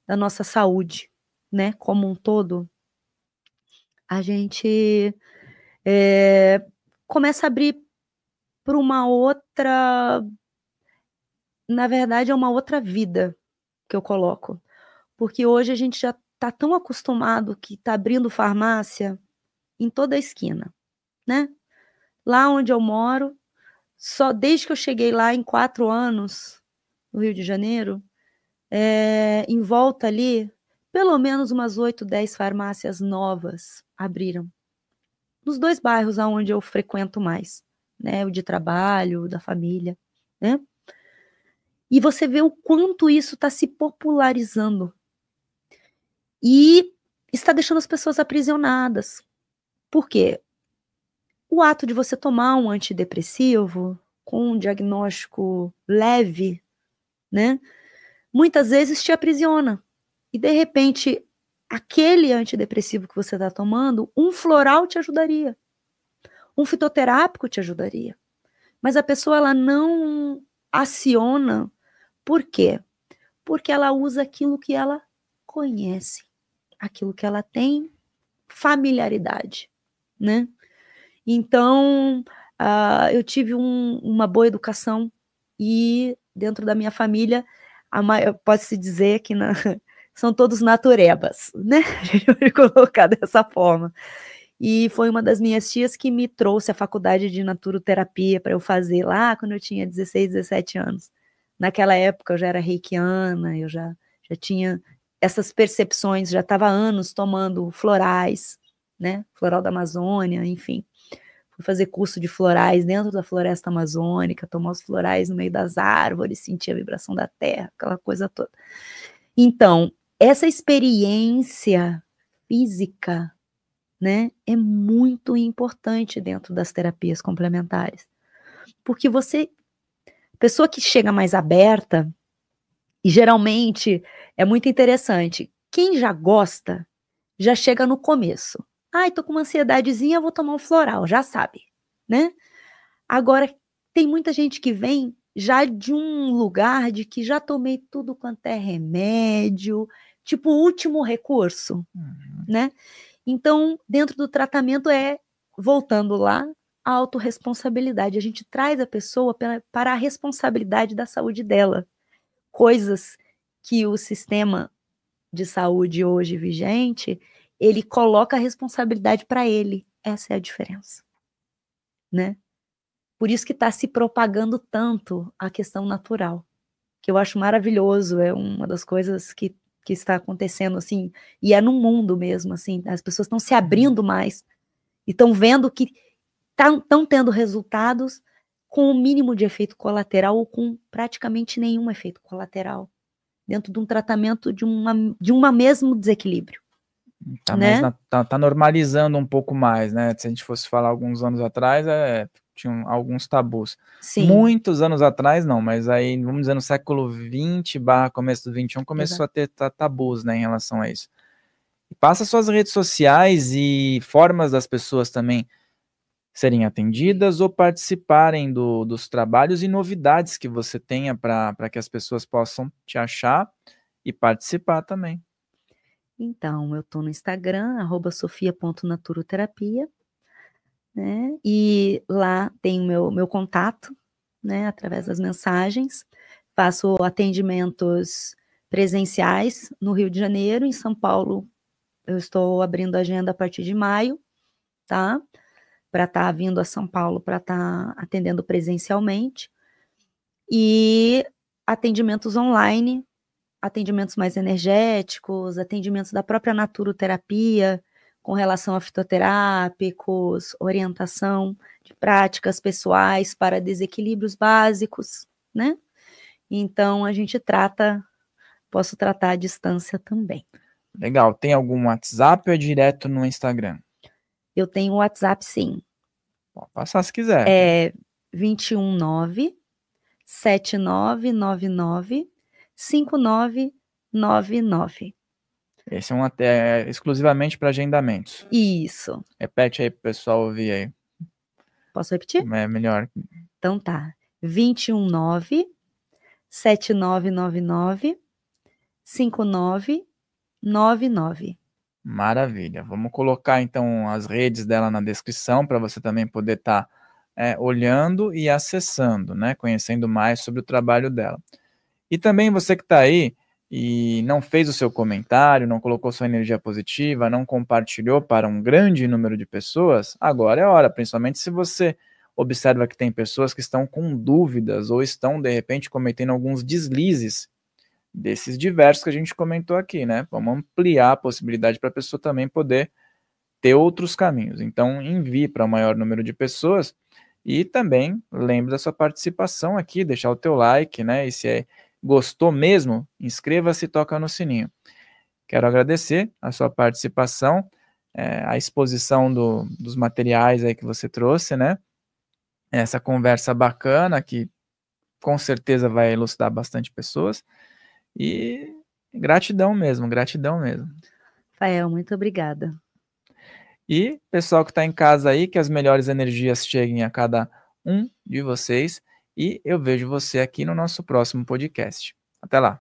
da nossa saúde, né? Como um todo, a gente começa a abrir para uma outra, na verdade, é uma outra vida que eu coloco. Porque hoje a gente já está tão acostumado que está abrindo farmácia em toda a esquina, né? Lá onde eu moro, só desde que eu cheguei lá em 4 anos, no Rio de Janeiro, em volta ali, pelo menos umas 8, 10 farmácias novas abriram. Nos 2 bairros aonde eu frequento mais, né? O de trabalho, da família, né? E você vê o quanto isso está se popularizando. E está deixando as pessoas aprisionadas. Por quê? O ato de você tomar um antidepressivo com um diagnóstico leve, né, muitas vezes te aprisiona. E, de repente, aquele antidepressivo que você está tomando, um floral te ajudaria. Um fitoterápico te ajudaria. Mas a pessoa, ela não aciona. Por quê? Porque ela usa aquilo que ela conhece. Aquilo que ela tem familiaridade, né? Então, eu tive uma boa educação e dentro da minha família, pode-se dizer que são todos naturebas, né? A gente pode colocar dessa forma. E foi uma das minhas tias que me trouxe a faculdade de naturoterapia para eu fazer lá quando eu tinha 16, 17 anos. Naquela época eu já era reikiana, eu já tinha essas percepções, já estava há anos tomando florais, né? Floral da Amazônia, enfim. Fui fazer curso de florais dentro da floresta amazônica, tomar os florais no meio das árvores, sentir a vibração da terra, aquela coisa toda. Então, essa experiência física, né, é muito importante dentro das terapias complementares. Porque pessoa que chega mais aberta E geralmente é muito interessante. Quem já gosta, já chega no começo. Ai, tô com uma ansiedadezinha, vou tomar um floral, já sabe, né? Agora, tem muita gente que vem já de um lugar de que já tomei tudo quanto é remédio, tipo último recurso, né? Então, dentro do tratamento voltando lá, a autorresponsabilidade. A gente traz a pessoa para a responsabilidade da saúde dela. Coisas que o sistema de saúde hoje vigente, ele coloca a responsabilidade para ele. Essa é a diferença, né? Por isso que está se propagando tanto a questão natural, que eu acho maravilhoso, é uma das coisas que está acontecendo, assim, e é no mundo mesmo, assim, as pessoas estão se abrindo mais, e estão vendo que estão tendo resultados com o mínimo de efeito colateral, ou com praticamente nenhum efeito colateral, dentro de um tratamento de uma mesmo desequilíbrio. Né? Tá normalizando um pouco mais, né? Se a gente fosse falar alguns anos atrás, tinham alguns tabus. Sim. Muitos anos atrás, não, mas aí, vamos dizer, no século XX / começo do XXI, começou a ter tabus, né, em relação a isso. E passa suas redes sociais e formas das pessoas também serem atendidas ou participarem dos trabalhos e novidades que você tenha para que as pessoas possam te achar e participar também. Então, eu estou no Instagram, @sofia.naturoterapia, né? E lá tem o meu contato, né? Através das mensagens. Faço atendimentos presenciais no Rio de Janeiro, em São Paulo. Eu estou abrindo agenda a partir de maio, tá? Para estar vindo a São Paulo para estar atendendo presencialmente. E atendimentos online, atendimentos mais energéticos, atendimentos da própria naturoterapia, com relação a fitoterápicos, orientação de práticas pessoais para desequilíbrios básicos, né? Então, a gente posso tratar à distância também. Legal. Tem algum WhatsApp ou é direto no Instagram? Eu tenho o WhatsApp, sim. Pode passar se quiser. É 219-7999-5999. Esse é exclusivamente para agendamentos. Isso. Repete aí pro pessoal ouvir aí. Posso repetir? É melhor. Então tá. 219-7999-5999. Maravilha. Vamos colocar então as redes dela na descrição para você também poder estar olhando e acessando, né? Conhecendo mais sobre o trabalho dela. E também você que está aí e não fez o seu comentário, não colocou sua energia positiva, não compartilhou para um grande número de pessoas, agora é a hora, principalmente se você observa que tem pessoas que estão com dúvidas ou estão, de repente, cometendo alguns deslizes desses diversos que a gente comentou aqui, né? Vamos ampliar a possibilidade para a pessoa também poder ter outros caminhos. Então, envie para o maior número de pessoas e também lembre da sua participação aqui, deixar o teu like, né? E se gostou mesmo, inscreva-se e toca no sininho. Quero agradecer a sua participação, a exposição dos materiais aí que você trouxe, né? Essa conversa bacana que com certeza vai elucidar bastante pessoas. E gratidão mesmo, gratidão mesmo. Rafael, muito obrigada. E pessoal que está em casa aí, que as melhores energias cheguem a cada um de vocês. E eu vejo você aqui no nosso próximo podcast. Até lá.